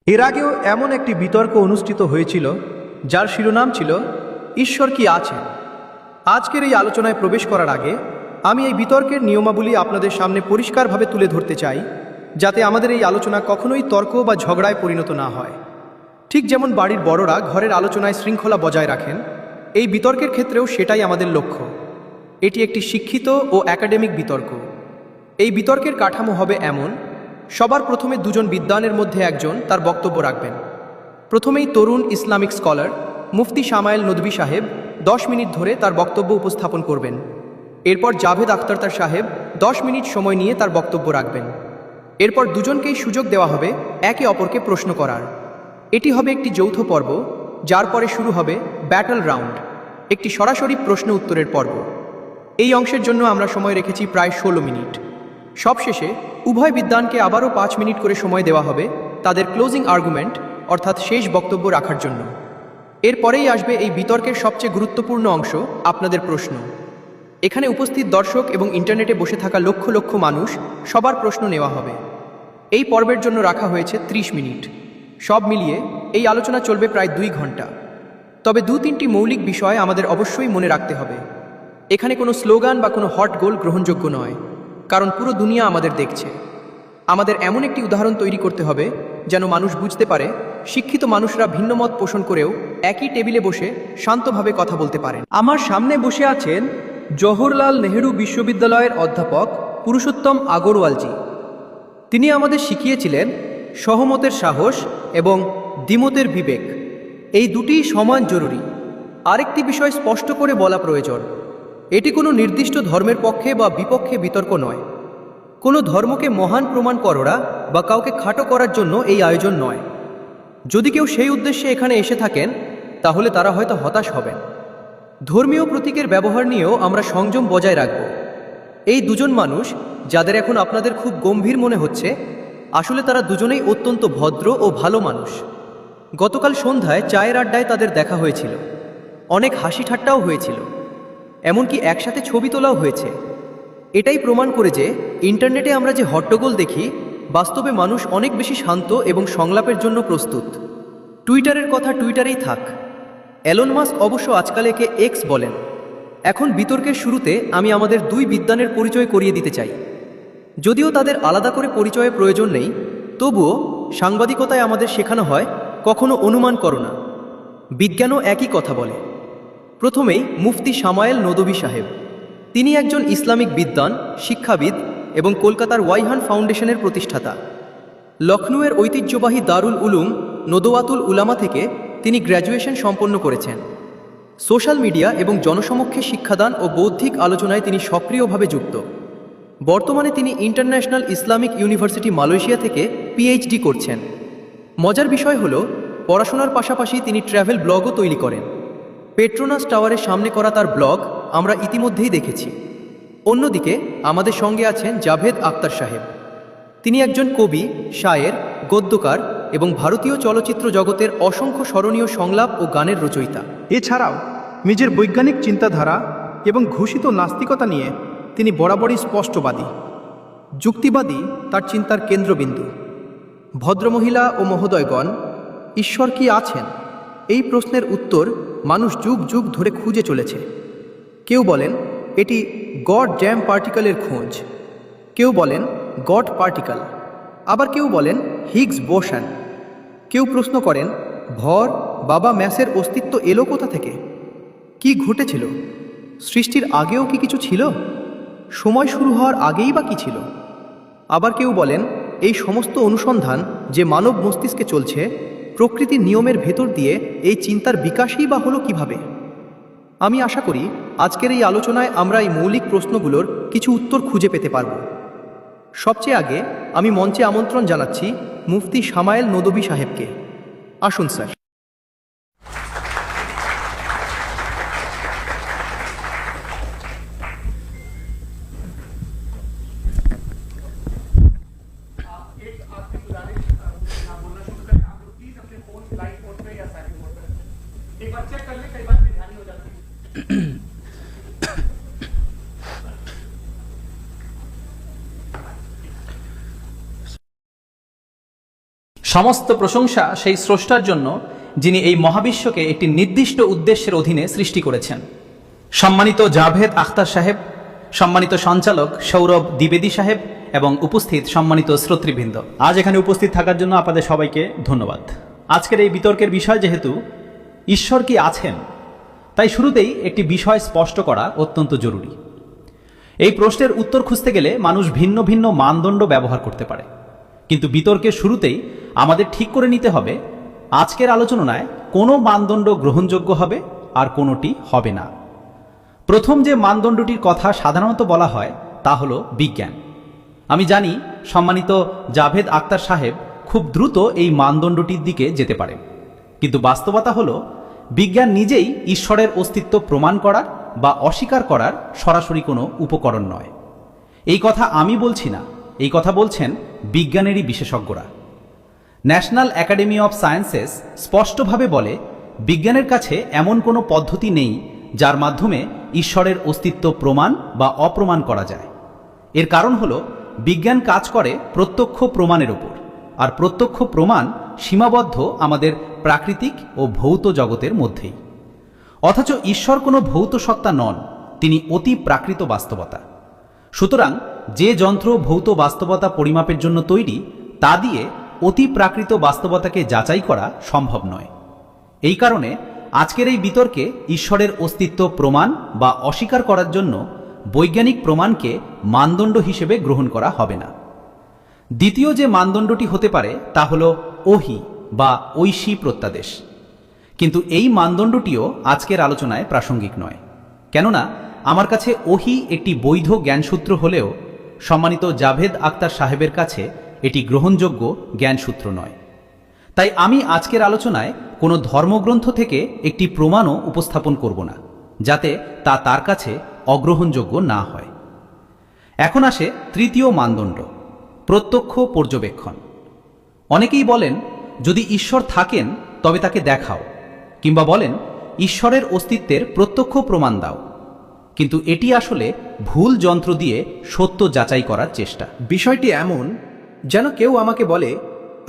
এর আগেও এমন একটি বিতর্ক অনুষ্ঠিত হয়েছিল যার শিরোনাম ছিল ঈশ্বর কি আছেন। আজকের এই আলোচনায় প্রবেশ করার আগে আমি এই বিতর্কের নিয়মাবলী আপনাদের সামনে পরিষ্কারভাবে তুলে ধরতে চাই, যাতে আমাদের এই আলোচনা কখনোই তর্ক বা ঝগড়ায় পরিণত না হয়। ঠিক যেমন বাড়ির বড়রা ঘরের আলোচনায় শৃঙ্খলা বজায় রাখেন, এই বিতর্কের ক্ষেত্রেও সেটাই আমাদের লক্ষ্য। এটি একটি শিক্ষিত ও একাডেমিক বিতর্ক। এই বিতর্কের কাঠামো হবে এমন: সবার প্রথমে দুজন বিদ্বানের মধ্যে একজন তার বক্তব্য রাখবেন। প্রথমেই তরুণ ইসলামিক স্কলার মুফতি সামায়েল নদভী সাহেব 10 মিনিট ধরে তার বক্তব্য উপস্থাপন করবেন। এরপর জাভেদ আখতার সাহেব 10 মিনিট সময় নিয়ে তার বক্তব্য রাখবেন। এরপর দুজনকেই সুযোগ দেওয়া হবে একে অপরকে প্রশ্ন করার। এটি হবে একটি যৌথ পর্ব, যার পরে শুরু হবে ব্যাটল রাউন্ড, একটি সরাসরি প্রশ্ন উত্তরের পর্ব। এই অংশের জন্য আমরা সময় রেখেছি প্রায় 16 মিনিট। সবশেষে উভয় বিদ্বানকে আবারও 5 মিনিট করে সময় দেওয়া হবে তাদের ক্লোজিং আর্গুমেন্ট অর্থাৎ শেষ বক্তব্য রাখার জন্য। এরপরেই আসবে এই বিতর্কের সবচেয়ে গুরুত্বপূর্ণ অংশ, আপনাদের প্রশ্ন। এখানে উপস্থিত দর্শক এবং ইন্টারনেটে বসে থাকা লক্ষ লক্ষ মানুষ সবার প্রশ্ন নেওয়া হবে। এই পর্বের জন্য রাখা হয়েছে 30 মিনিট। সব মিলিয়ে এই আলোচনা চলবে প্রায় 2 ঘন্টা। তবে 2-3টি মৌলিক বিষয় আমাদের অবশ্যই মনে রাখতে হবে। এখানে কোনো স্লোগান বা কোনো হট গোল গ্রহণযোগ্য নয়, কারণ পুরো দুনিয়া আমাদের দেখছে। আমাদের এমন একটি উদাহরণ তৈরি করতে হবে যেন মানুষ বুঝতে পারে শিক্ষিত মানুষরা ভিন্নমত পোষণ করেও একই টেবিলে বসে শান্তভাবে কথা বলতে পারেন। আমার সামনে বসে আছেন জওহরলাল নেহেরু বিশ্ববিদ্যালয়ের অধ্যাপক পুরুষোত্তম আগরওয়ালজি। তিনি আমাদের শিখিয়েছিলেন সহমতের সাহস এবং দ্বিমতের বিবেক, এই দুটিই সমান জরুরি। আরেকটি বিষয় স্পষ্ট করে বলা প্রয়োজন, এটি কোনো নির্দিষ্ট ধর্মের পক্ষে বা বিপক্ষে বিতর্ক নয়। কোনো ধর্মকে মহান প্রমাণ করা বা কাউকে খাটো করার জন্য এই আয়োজন নয়। যদি কেউ সেই উদ্দেশ্যে এখানে এসে থাকেন, তাহলে তারা হয়তো হতাশ হবেন। ধর্মীয় প্রতীকের ব্যবহার নিয়েও আমরা সংযম বজায় রাখব। এই দুজন মানুষ যাদের এখন আপনাদের খুব গম্ভীর মনে হচ্ছে, আসলে তারা দুজনেই অত্যন্ত ভদ্র ও ভালো মানুষ। গতকাল সন্ধ্যায় চায়ের আড্ডায় তাদের দেখা হয়েছিল, অনেক হাসি ঠাট্টাও হয়েছিল, এমনকি একসাথে ছবি তোলাও হয়েছে। এটাই প্রমাণ করে যে ইন্টারনেটে আমরা যে হট্টগোল দেখি, বাস্তবে মানুষ অনেক বেশি শান্ত এবং সংলাপের জন্য প্রস্তুত। টুইটারের কথা টুইটারেই থাক। এলন মাস্ক অবশ্য আজকাল একে এক্স বলেন। এখন বিতর্কের শুরুতে আমি আমাদের দুই বিদ্বানের পরিচয় করিয়ে দিতে চাই। যদিও তাদের আলাদা করে পরিচয়ের প্রয়োজন নেই, তবুও সাংবাদিকতায় আমাদের শেখানো হয় কখনো অনুমান করো না, বিজ্ঞানও একই কথা বলে। প্রথমেই মুফতি সামায়েল নদভী সাহেব। তিনি একজন ইসলামিক বিদ্বান, শিক্ষাবিদ এবং কলকাতার ওয়াইহান ফাউন্ডেশনের প্রতিষ্ঠাতা। লখনউয়ের ঐতিহ্যবাহী দারুল উলুম নদওয়াতুল উলামা থেকে তিনি গ্র্যাজুয়েশন সম্পন্ন করেছেন। সোশ্যাল মিডিয়া এবং জনসমক্ষে শিক্ষাদান ও বৌদ্ধিক আলোচনায় তিনি সক্রিয়ভাবে যুক্ত। বর্তমানে তিনি ইন্টারন্যাশনাল ইসলামিক ইউনিভার্সিটি মালয়েশিয়া থেকে পিএইচডি করছেন। মজার বিষয় হল, পড়াশোনার পাশাপাশি তিনি ট্র্যাভেল ব্লগও তৈরি করেন। পেট্রোনাস টাওয়ারের সামনে করা তার ব্লগ আমরা ইতিমধ্যেই দেখেছি। অন্যদিকে আমাদের সঙ্গে আছেন জাভেদ আখতার সাহেব। তিনি একজন কবি, শায়ের, গদ্যকার এবং ভারতীয় চলচ্চিত্র জগতের অসংখ্য স্মরণীয় সংলাপ ও গানের রচয়িতা। এছাড়াও নিজের বৈজ্ঞানিক চিন্তাধারা এবং ঘোষিত নাস্তিকতা নিয়ে তিনি বরাবরই স্পষ্টবাদী। যুক্তিবাদী তার চিন্তার কেন্দ্রবিন্দু। ভদ্রমহিলা ও মহোদয়গণ, ঈশ্বর কি আছেন? এই প্রশ্নের উত্তর মানুষ যুগ যুগ ধরে খুঁজে চলেছে। কেউ বলেন এটি গড জ্যাম পার্টিকেলের খোঁজ, কেউ বলেন গড পার্টিকেল, আবার কেউ বলেন হিগস বোসন। কেউ প্রশ্ন করেন ভর বাবা ম্যাসের অস্তিত্ব এলো কোথা থেকে? কি ঘটেছিল? সৃষ্টির আগেও কি কিছু ছিল? সময় শুরু হওয়ার আগেই বা কি ছিল? আবার কেউ বলেন এই সমস্ত অনুসন্ধান যে মানব মস্তিষ্কে চলছে, প্রকৃতির নিয়মের ভেতর দিয়ে এই চিন্তার বিকাশই বা হলো কিভাবে? আমি আশা করি আজকের এই আলোচনায় আমরা এই মৌলিক প্রশ্নগুলোর কিছু উত্তর খুঁজে পেতে পারব। সবচেয়ে আগে আমি মঞ্চে আমন্ত্রণ জানাচ্ছি মুফতি সামায়েল নদভী সাহেবকে। আসুন স্যার। সমস্ত প্রশংসা সেই স্রষ্টার জন্য, যিনি এই মহাবিশ্বকে একটি নির্দিষ্ট উদ্দেশ্যের অধীনে সৃষ্টি করেছেন। সম্মানিত জাভেদ আখতার সাহেব, সম্মানিত সঞ্চালক সৌরভ দ্বিবেদী সাহেব এবং উপস্থিত সম্মানিত শ্রোতৃবৃন্দ, আজ এখানে উপস্থিত থাকার জন্য আপনাদের সবাইকে ধন্যবাদ। আজকের এই বিতর্কের বিষয় যেহেতু ঈশ্বর কি আছেন, তাই শুরুতেই একটি বিষয় স্পষ্ট করা অত্যন্ত জরুরি। এই প্রশ্নের উত্তর খুঁজতে গেলে মানুষ ভিন্ন ভিন্ন মানদণ্ড ব্যবহার করতে পারে, কিন্তু বিতর্কের শুরুতেই আমাদের ঠিক করে নিতে হবে আজকের আলোচনায় কোনো মানদণ্ড গ্রহণযোগ্য হবে আর কোনোটি হবে না। প্রথম যে মানদণ্ডটির কথা সাধারণত বলা হয় তা হলো বিজ্ঞান। আমি জানি সম্মানিত জাভেদ আখতার সাহেব খুব দ্রুত এই মানদণ্ডটির দিকে যেতে পারে, কিন্তু বাস্তবতা হলো বিজ্ঞান নিজেই ঈশ্বরের অস্তিত্ব প্রমাণ করার বা অস্বীকার করার সরাসরি কোনো উপকরণ নয়। এই কথা আমি বলছি না, এই কথা বলছেন বিজ্ঞানেরই বিশেষজ্ঞরা। ন্যাশনাল একাডেমি অফ সায়েন্সেস স্পষ্টভাবে বলে বিজ্ঞানের কাছে এমন কোনো পদ্ধতি নেই যার মাধ্যমে ঈশ্বরের অস্তিত্ব প্রমাণ বা অপ্রমাণ করা যায়। এর কারণ হলো বিজ্ঞান কাজ করে প্রত্যক্ষ প্রমাণের উপর, আর প্রত্যক্ষ প্রমাণ সীমাবদ্ধ আমাদের প্রাকৃতিক ও ভৌত জগতের মধ্যেই। অথচ ঈশ্বর কোনো ভৌত সত্তা নন, তিনি অতি প্রাকৃত বাস্তবতা। সুতরাং যে যন্ত্র ভৌত বাস্তবতা পরিমাপের জন্য তৈরি তা দিয়ে অতি প্রাকৃত বাস্তবতাকে যাচাই করা সম্ভব নয়। এই কারণে আজকের এই বিতর্কে ঈশ্বরের অস্তিত্ব প্রমাণ বা অস্বীকার করার জন্য বৈজ্ঞানিক প্রমাণকে মানদণ্ড হিসেবে গ্রহণ করা হবে না। দ্বিতীয় যে মানদণ্ডটি হতে পারে তা হল ওহি বা ঐশী প্রত্যাদেশ, কিন্তু এই মানদণ্ডটিও আজকের আলোচনায় প্রাসঙ্গিক নয়। কেননা আমার কাছে ওহি একটি বৈধ জ্ঞানসূত্র হলেও সম্মানিত জাভেদ আখতার সাহেবের কাছে এটি গ্রহণযোগ্য জ্ঞানসূত্র নয়। তাই আমি আজকের আলোচনায় কোনো ধর্মগ্রন্থ থেকে একটি প্রমাণও উপস্থাপন করব না, যাতে তা তার কাছে অগ্রহণযোগ্য না হয়। এখন আসে তৃতীয় মানদণ্ড, প্রত্যক্ষ পর্যবেক্ষণ। অনেকেই বলেন যদি ঈশ্বর থাকেন তবে তাকে দেখাও, কিংবা বলেন ঈশ্বরের অস্তিত্বের প্রত্যক্ষ প্রমাণ দাও, কিন্তু এটি আসলে ভুল যন্ত্র দিয়ে সত্য যাচাই করার চেষ্টা। বিষয়টি এমন যেন কেউ আমাকে বলে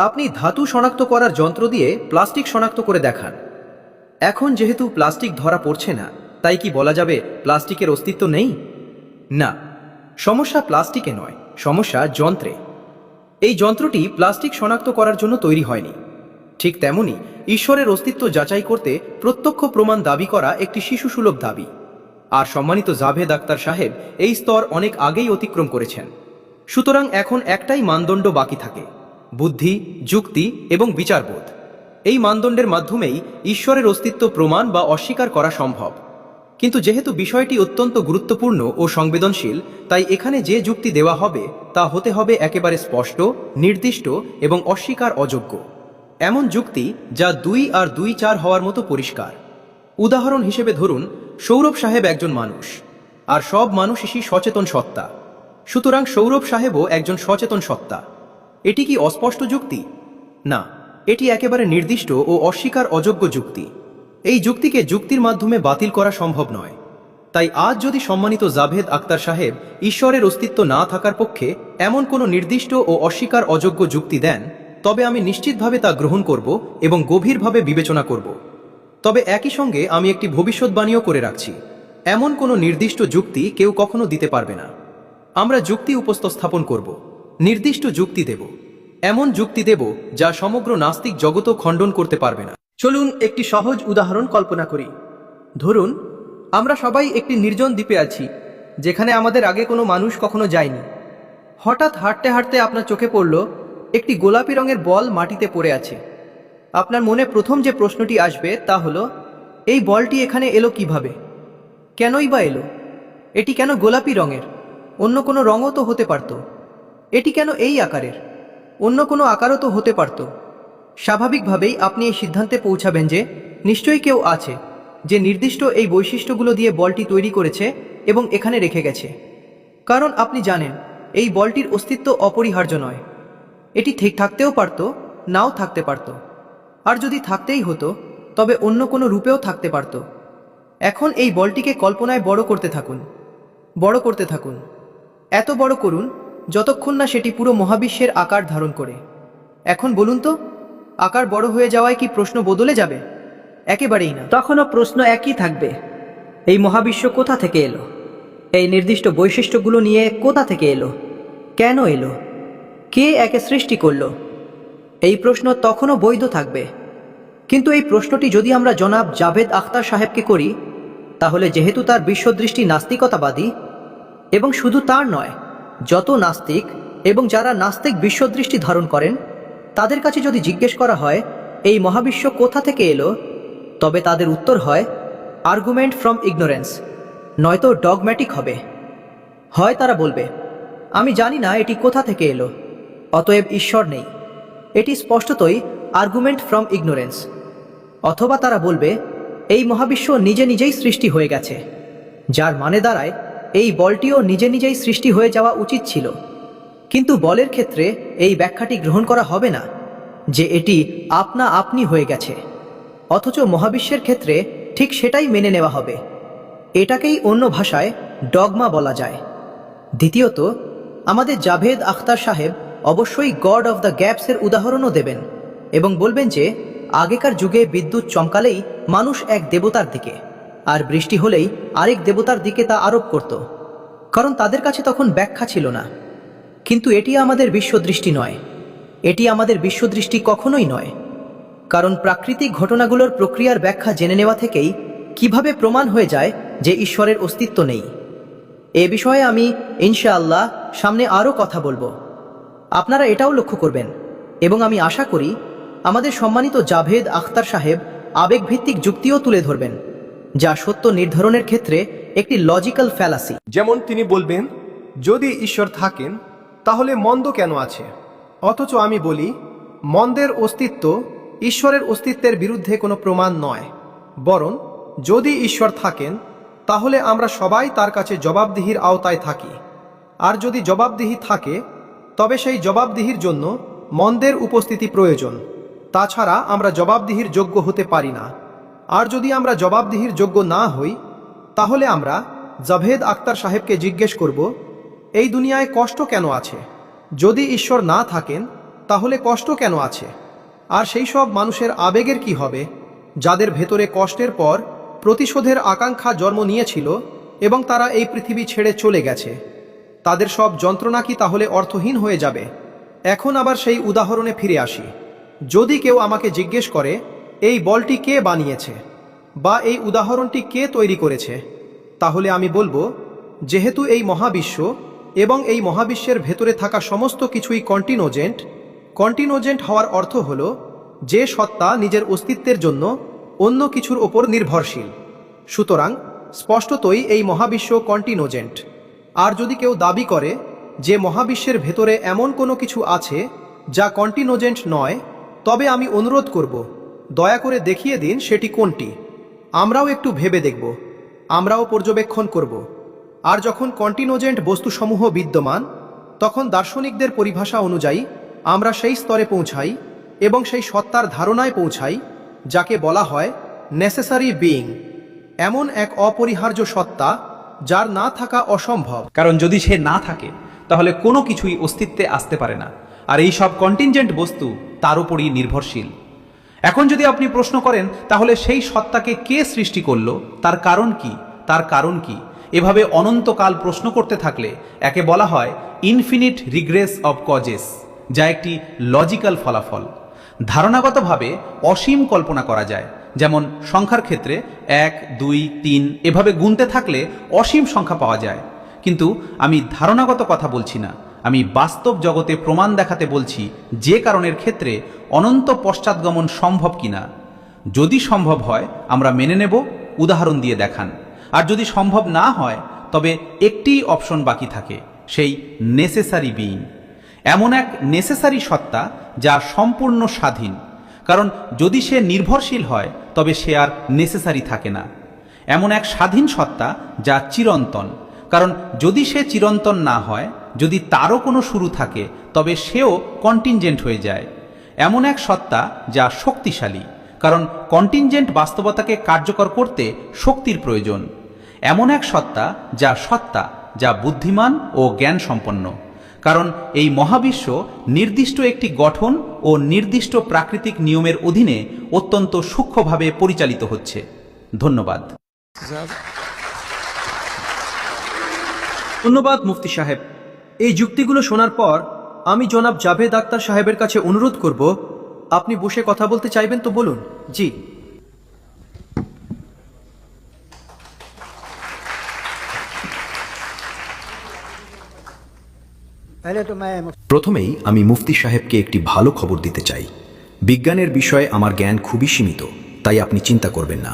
আপনি ধাতু শনাক্ত করার যন্ত্র দিয়ে প্লাস্টিক শনাক্ত করে দেখান। এখন যেহেতু প্লাস্টিক ধরা পড়ছে না, তাই কি বলা যাবে প্লাস্টিকের অস্তিত্ব নেই? না, সমস্যা প্লাস্টিকে নয়, সমস্যা যন্ত্রে। এই যন্ত্রটি প্লাস্টিক শনাক্ত করার জন্য তৈরি হয়নি। ঠিক তেমনি ঈশ্বরের অস্তিত্ব যাচাই করতে প্রত্যক্ষ প্রমাণ দাবি করা একটি শিশুসুলভ দাবি। আর সম্মানিত জাভেদ আখতার সাহেব এই স্তর অনেক আগেই অতিক্রম করেছেন। সুতরাং এখন একটাই মানদণ্ড বাকি থাকে, বুদ্ধি, যুক্তি এবং বিচারবোধ। এই মানদণ্ডের মাধ্যমেই ঈশ্বরের অস্তিত্ব প্রমাণ বা অস্বীকার করা সম্ভব। কিন্তু যেহেতু বিষয়টি অত্যন্ত গুরুত্বপূর্ণ ও সংবেদনশীল, তাই এখানে যে যুক্তি দেওয়া হবে তা হতে হবে একেবারে স্পষ্ট, নির্দিষ্ট এবং অস্বীকার অযোগ্য। এমন যুক্তি যা 2 আর 2 4 হওয়ার মতো পরিষ্কার। উদাহরণ হিসেবে ধরুন, সৌরভ সাহেব একজন মানুষ, আর সব মানুষই সচেতন সত্তা। সুতরাং সৌরভ সাহেবও একজন সচেতন সত্তা। এটি কি অস্পষ্ট যুক্তি? না, এটি একেবারে নির্দিষ্ট ও অস্বীকার অযোগ্য যুক্তি। এই যুক্তিকে যুক্তির মাধ্যমে বাতিল করা সম্ভব নয়। তাই আজ যদি সম্মানিত জাভেদ আখতার সাহেব ঈশ্বরের অস্তিত্ব না থাকার পক্ষে এমন কোনো নির্দিষ্ট ও অস্বীকার অযোগ্য যুক্তি দেন, তবে আমি নিশ্চিতভাবে তা গ্রহণ করব এবং গভীরভাবে বিবেচনা করব। তবে একই সঙ্গে আমি একটি ভবিষ্যৎবাণীও করে রাখছি, এমন কোনো নির্দিষ্ট যুক্তি কেউ কখনো দিতে পারবে না। আমরা যুক্তি উপস্থাপন করব, নির্দিষ্ট যুক্তি দেব, এমন যুক্তি দেব যা সমগ্র নাস্তিক জগতও খণ্ডন করতে পারবে না। চলুন একটি সহজ উদাহরণ কল্পনা করি। ধরুন আমরা সবাই একটি নির্জন দ্বীপে আছি, যেখানে আমাদের আগে কোনো মানুষ কখনো যায়নি। হঠাৎ হাঁটতে হাঁটতে আপনার চোখে পড়ল একটি গোলাপি রঙের বল মাটিতে পড়ে আছে। আপনার মনে প্রথম যে প্রশ্নটি আসবে তা হলো, এই বলটি এখানে এলো কিভাবে? কেনই বা এলো? এটি কেন গোলাপি রঙের? অন্য কোনো রঙও তো হতে পারত। এটি কেন এই আকারের? অন্য কোনো আকারও তো হতে পারত। স্বাভাবিকভাবেই আপনি এই সিদ্ধান্তে পৌঁছাবেন যে নিশ্চয়ই কেউ আছে যে নির্দিষ্ট এই বৈশিষ্ট্যগুলো দিয়ে বলটি তৈরি করেছে এবং এখানে রেখে গেছে। কারণ আপনি জানেন এই বলটির অস্তিত্ব অপরিহার্য নয়। এটি ঠিক থাকতেও পারত, নাও থাকতে পারত। আর যদি থাকতেই হতো তবে অন্য কোনো রূপেও থাকতে পারত। এখন এই বলটিকে কল্পনায় বড় করতে থাকুন, বড় করতে থাকুন, এত বড় করুন যতক্ষণ না সেটি পুরো মহাবিশ্বের আকার ধারণ করে। এখন বলুন তো আকার বড় হয়ে যাওয়ায় কি প্রশ্ন বদলে যাবে? একেবারেই না। তখনও প্রশ্ন একই থাকবে, এই মহাবিশ্ব কোথা থেকে এলো? এই নির্দিষ্ট বৈশিষ্ট্যগুলো নিয়ে কোথা থেকে এলো? কেন এলো? কে একে সৃষ্টি করলো? এই প্রশ্ন তখনও বৈধ থাকবে। কিন্তু এই প্রশ্নটি যদি আমরা জনাব জাভেদ আখতার সাহেবকে করি, তাহলে যেহেতু তার বিশ্বদৃষ্টি নাস্তিকতাবাদী, এবং শুধু তার নয়, যত নাস্তিক এবং যারা নাস্তিক বিশ্বদৃষ্টি ধারণ করেন তাদের কাছে যদি জিজ্ঞেস করা হয় এই মহাবিশ্ব কোথা থেকে এলো, তবে তাদের উত্তর হয় আর্গুমেন্ট ফ্রম ইগনোরেন্স, নয়তো ডগম্যাটিক হবে। হয় তারা বলবে আমি জানি না এটি কোথা থেকে এলো, অতএব ঈশ্বর নেই, এটি স্পষ্টতই আর্গুমেন্ট ফ্রম ইগনোরেন্স। অথবা তারা বলবে এই মহাবিশ্ব নিজে নিজেই সৃষ্টি হয়ে গেছে, যার মানে দাঁড়ায় এই বলটিও নিজে নিজেই সৃষ্টি হয়ে যাওয়া উচিত ছিল। কিন্তু বলের ক্ষেত্রে এই ব্যাখ্যাটি গ্রহণ করা হবে না যে এটি আপনা আপনি হয়ে গেছে, অথচ মহাবিশ্বের ক্ষেত্রে ঠিক সেটাই মেনে নেওয়া হবে। এটাকেই অন্য ভাষায় ডগমা বলা যায়। দ্বিতীয়ত, আমাদের জাভেদ আখতার সাহেব অবশ্যই গড অফ দ্য গ্যাপসের উদাহরণও দেবেন এবং বলবেন যে আগেকার যুগে বিদ্যুৎ চমকালেই মানুষ এক দেবতার দিকে, আর বৃষ্টি হলেই আরেক দেবতার দিকে তা আরোপ করত, কারণ তাদের কাছে তখন ব্যাখ্যা ছিল না। কিন্তু এটি আমাদের বিশ্বদৃষ্টি নয়, এটি আমাদের বিশ্বদৃষ্টি কখনোই নয়, কারণ প্রাকৃতিক ঘটনাগুলোর প্রক্রিয়ার ব্যাখ্যা জেনে নেওয়া থেকেই কিভাবে প্রমাণ হয়ে যায় যে ঈশ্বরের অস্তিত্ব নেই। এ বিষয়ে আমি ইনশাআল্লাহ সামনে আরও কথা বলবো। আপনারা এটাও লক্ষ্য করবেন এবং আমি আশা করি আমাদের সম্মানিত জাভেদ আখতার সাহেব আবেগভিত্তিক যুক্তিও তুলে ধরবেন, যা সত্য নির্ধারণের ক্ষেত্রে একটি লজিক্যাল ফ্যালাসি। যেমন তিনি বলবেন, যদি ঈশ্বর থাকেন তাহলে মন্দ কেন আছে? অথচ আমি বলি, মন্দের অস্তিত্ব ঈশ্বরের অস্তিত্বের বিরুদ্ধে কোনো প্রমাণ নয়, বরং যদি ঈশ্বর থাকেন তাহলে আমরা সবাই তার কাছে জবাবদিহির আওতায় থাকি। আর যদি জবাবদিহি থাকে তবে সেই জবাবদিহির জন্য মন্দের উপস্থিতি প্রয়োজন, তাছাড়া আমরা জবাবদিহির যোগ্য হতে পারি না। আর যদি আমরা জবাবদিহির যোগ্য না হই, তাহলে আমরা জাভেদ আখতার সাহেবকে জিজ্ঞেস করব, এই দুনিয়ায় কষ্ট কেন আছে? যদি ঈশ্বর না থাকেন তাহলে কষ্ট কেন আছে? আর সেই সব মানুষের আবেগের কি হবে যাদের ভেতরে কষ্টের পর প্রতিশোধের আকাঙ্ক্ষা জন্ম নিয়েছিল এবং তারা এই পৃথিবী ছেড়ে চলে গেছে? তাদের সব যন্ত্রণা কি তাহলে অর্থহীন হয়ে যাবে? এখন আবার সেই উদাহরণে ফিরে আসি। যদি কেউ আমাকে জিজ্ঞেস করে এই বলটি কে বানিয়েছে বা এই উদাহরণটি কে তৈরি করেছে, তাহলে আমি বলবো, যেহেতু এই মহাবিশ্ব এবং এই মহাবিশ্বের ভেতরে থাকা সমস্ত কিছুই কন্টিনোজেন্ট হওয়ার অর্থ হলো যে সত্তা নিজের অস্তিত্বের জন্য অন্য কিছুর ওপর নির্ভরশীল। সুতরাং স্পষ্টতই এই মহাবিশ্ব কন্টিনোজেন্ট। আর যদি কেউ দাবি করে যে মহাবিশ্বের ভেতরে এমন কোনো কিছু আছে যা কন্টিনোজেন্ট নয়, তবে আমি অনুরোধ করব, দয়া করে দেখিয়ে দিন সেটি কোনটি। আমরাও একটু ভেবে দেখব, আমরাও পর্যবেক্ষণ করব। আর যখন কন্টিনোজেন্ট বস্তুসমূহ বিদ্যমান, তখন দার্শনিকদের পরিভাষা অনুযায়ী আমরা সেই স্তরে পৌঁছাই এবং সেই সত্তার ধারণায় পৌঁছাই যাকে বলা হয় নেসেসারি বিইং, এমন এক অপরিহার্য সত্তা যার না থাকা অসম্ভব। কারণ যদি সে না থাকে তাহলে কোনো কিছুই অস্তিত্বে আসতে পারে না, আর এই সব কন্টিনজেন্ট বস্তু তার উপরই নির্ভরশীল। এখন যদি আপনি প্রশ্ন করেন তাহলে সেই সত্তাকে কে সৃষ্টি করলো, তার কারণ কি, তার কারণ কি, এভাবে অনন্তকাল প্রশ্ন করতে থাকলে একে বলা হয় ইনফিনিট রিগ্রেস অব কজেস, যা একটি লজিক্যাল ফলাফল। ধারণাগতভাবে অসীম কল্পনা করা যায়, যেমন সংখ্যার ক্ষেত্রে 1, 2, 3 এভাবে গুনতে থাকলে অসীম সংখ্যা পাওয়া যায়। কিন্তু আমি ধারণাগত কথা বলছি না, আমি বাস্তব জগতে প্রমাণ দেখাতে বলছি যে কারণের ক্ষেত্রে অনন্ত পশ্চাৎগমন সম্ভব কিনা। যদি সম্ভব হয় আমরা মেনে নেব, উদাহরণ দিয়ে দেখান। আর যদি সম্ভব না হয় তবে একটি অপশন বাকি থাকে, সেই নেসেসারি বিইং, এমন এক নেসেসারি সত্তা যা সম্পূর্ণ স্বাধীন। কারণ যদি সে নির্ভরশীল হয় তবে সে আর নেসেসারি থাকে না। এমন এক স্বাধীন সত্তা যা চিরন্তন, কারণ যদি সে চিরন্তন না হয়, যদি তারও কোনো শুরু থাকে, তবে সেও কন্টিনজেন্ট হয়ে যায়। এমন এক সত্তা যা শক্তিশালী, কারণ কন্টিনজেন্ট বাস্তবতাকে কার্যকর করতে শক্তির প্রয়োজন। এমন এক সত্তা যা বুদ্ধিমান ও জ্ঞান সম্পন্ন, কারণ এই মহাবিশ্ব নির্দিষ্ট একটি গঠন ও নির্দিষ্ট প্রাকৃতিক নিয়মের অধীনে অত্যন্ত সূক্ষ্মভাবে পরিচালিত হচ্ছে। ধন্যবাদ। ধন্যবাদ মুফতি সাহেব। এই যুক্তিগুলো শোনার পর আমি জনাব জাভেদ আখতার সাহেবের কাছে অনুরোধ করব, আপনি বসে কথা বলতে চাইবেন তো বলুন। জি। প্রথমেই আমি মুফতি সাহেবকে একটি ভালো খবর দিতে চাই। বিজ্ঞানের বিষয়ে আমার জ্ঞান খুবই সীমিত, তাই আপনি চিন্তা করবেন না।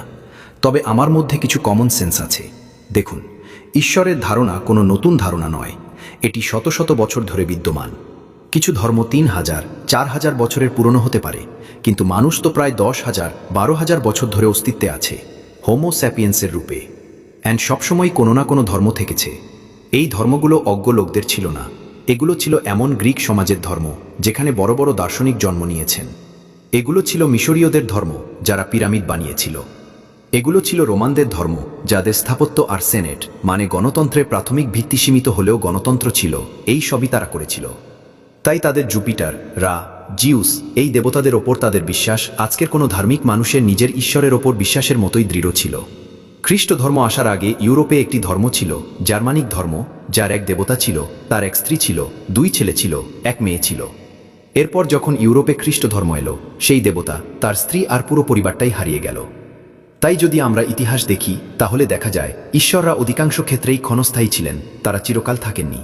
তবে আমার মধ্যে কিছু কমন সেন্স আছে। দেখুন, ঈশ্বরের ধারণা কোনো নতুন ধারণা নয়, এটি শত শত বছর ধরে বিদ্যমান। কিছু ধর্ম 3000, 4000 বছরের পুরনো হতে পারে, কিন্তু মানুষ তো প্রায় 10,000, 12,000 বছর ধরে অস্তিত্বে আছে, হোমো স্যাপিয়েন্সের রূপে। অ্যান্ড সবসময় কোনো না কোনো ধর্ম থেকেছে। এই ধর্মগুলো অজ্ঞ লোকদের ছিল না, এগুলো ছিল এমন গ্রিক সমাজের ধর্ম যেখানে বড় বড় দার্শনিক জন্ম নিয়েছেন। এগুলো ছিল মিশরীয়দের ধর্ম যারা পিরামিড বানিয়েছিল। এগুলো ছিল রোমানদের ধর্ম যাদের স্থাপত্য আর সেনেট মানে গণতন্ত্রের প্রাথমিক ভিত্তি সীমিত হলেও গণতন্ত্র ছিল, এই সবই তারা করেছিল। তাই তাদের জুপিটার, রা, জিউস এই দেবতাদের ওপর তাদের বিশ্বাস আজকের কোনো ধার্মিক মানুষের নিজের ঈশ্বরের ওপর বিশ্বাসের মতোই দৃঢ় ছিল। খ্রিস্ট ধর্ম আসার আগে ইউরোপে একটি ধর্ম ছিল, জার্মানিক ধর্ম, যার এক দেবতা ছিল, তার এক স্ত্রী ছিল, 2 ছেলে ছিল, 1 মেয়ে ছিল। এরপর যখন ইউরোপে খ্রিস্ট ধর্ম এলো, সেই দেবতা, তার স্ত্রী আর পুরো পরিবারটাই হারিয়ে গেল। তাই যদি আমরা ইতিহাস দেখি তাহলে দেখা যায় ঈশ্বররা অধিকাংশ ক্ষেত্রেই ক্ষণস্থায়ী ছিলেন, তারা চিরকাল থাকেননি।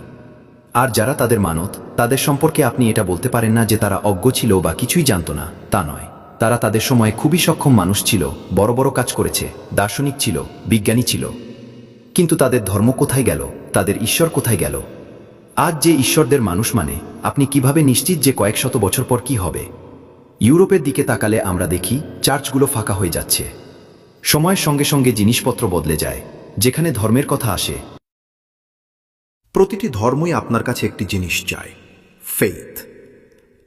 আর যারা তাদের মানত, তাদের সম্পর্কে আপনি এটা বলতে পারেন না যে তারা অজ্ঞ ছিল বা কিছুই জানত না, তা নয়। তারা তাদের সময়ে খুবই সক্ষম মানুষ ছিল, বড় বড় কাজ করেছে, দার্শনিক ছিল, বিজ্ঞানী ছিল। কিন্তু তাদের ধর্ম কোথায় গেল? তাদের ঈশ্বর কোথায় গেল? আজ যে ঈশ্বরদের মানুষ মানে, আপনি কিভাবে নিশ্চিত যে কয়েক শত বছর পর কি হবে? ইউরোপের দিকে তাকালে আমরা দেখি চার্চগুলো ফাঁকা হয়ে যাচ্ছে। সময়ের সঙ্গে সঙ্গে জিনিসপত্র বদলে যায়। যেখানে ধর্মের কথা আসে, প্রতিটি ধর্মই আপনার কাছে একটি জিনিস চায়, ফেইথ।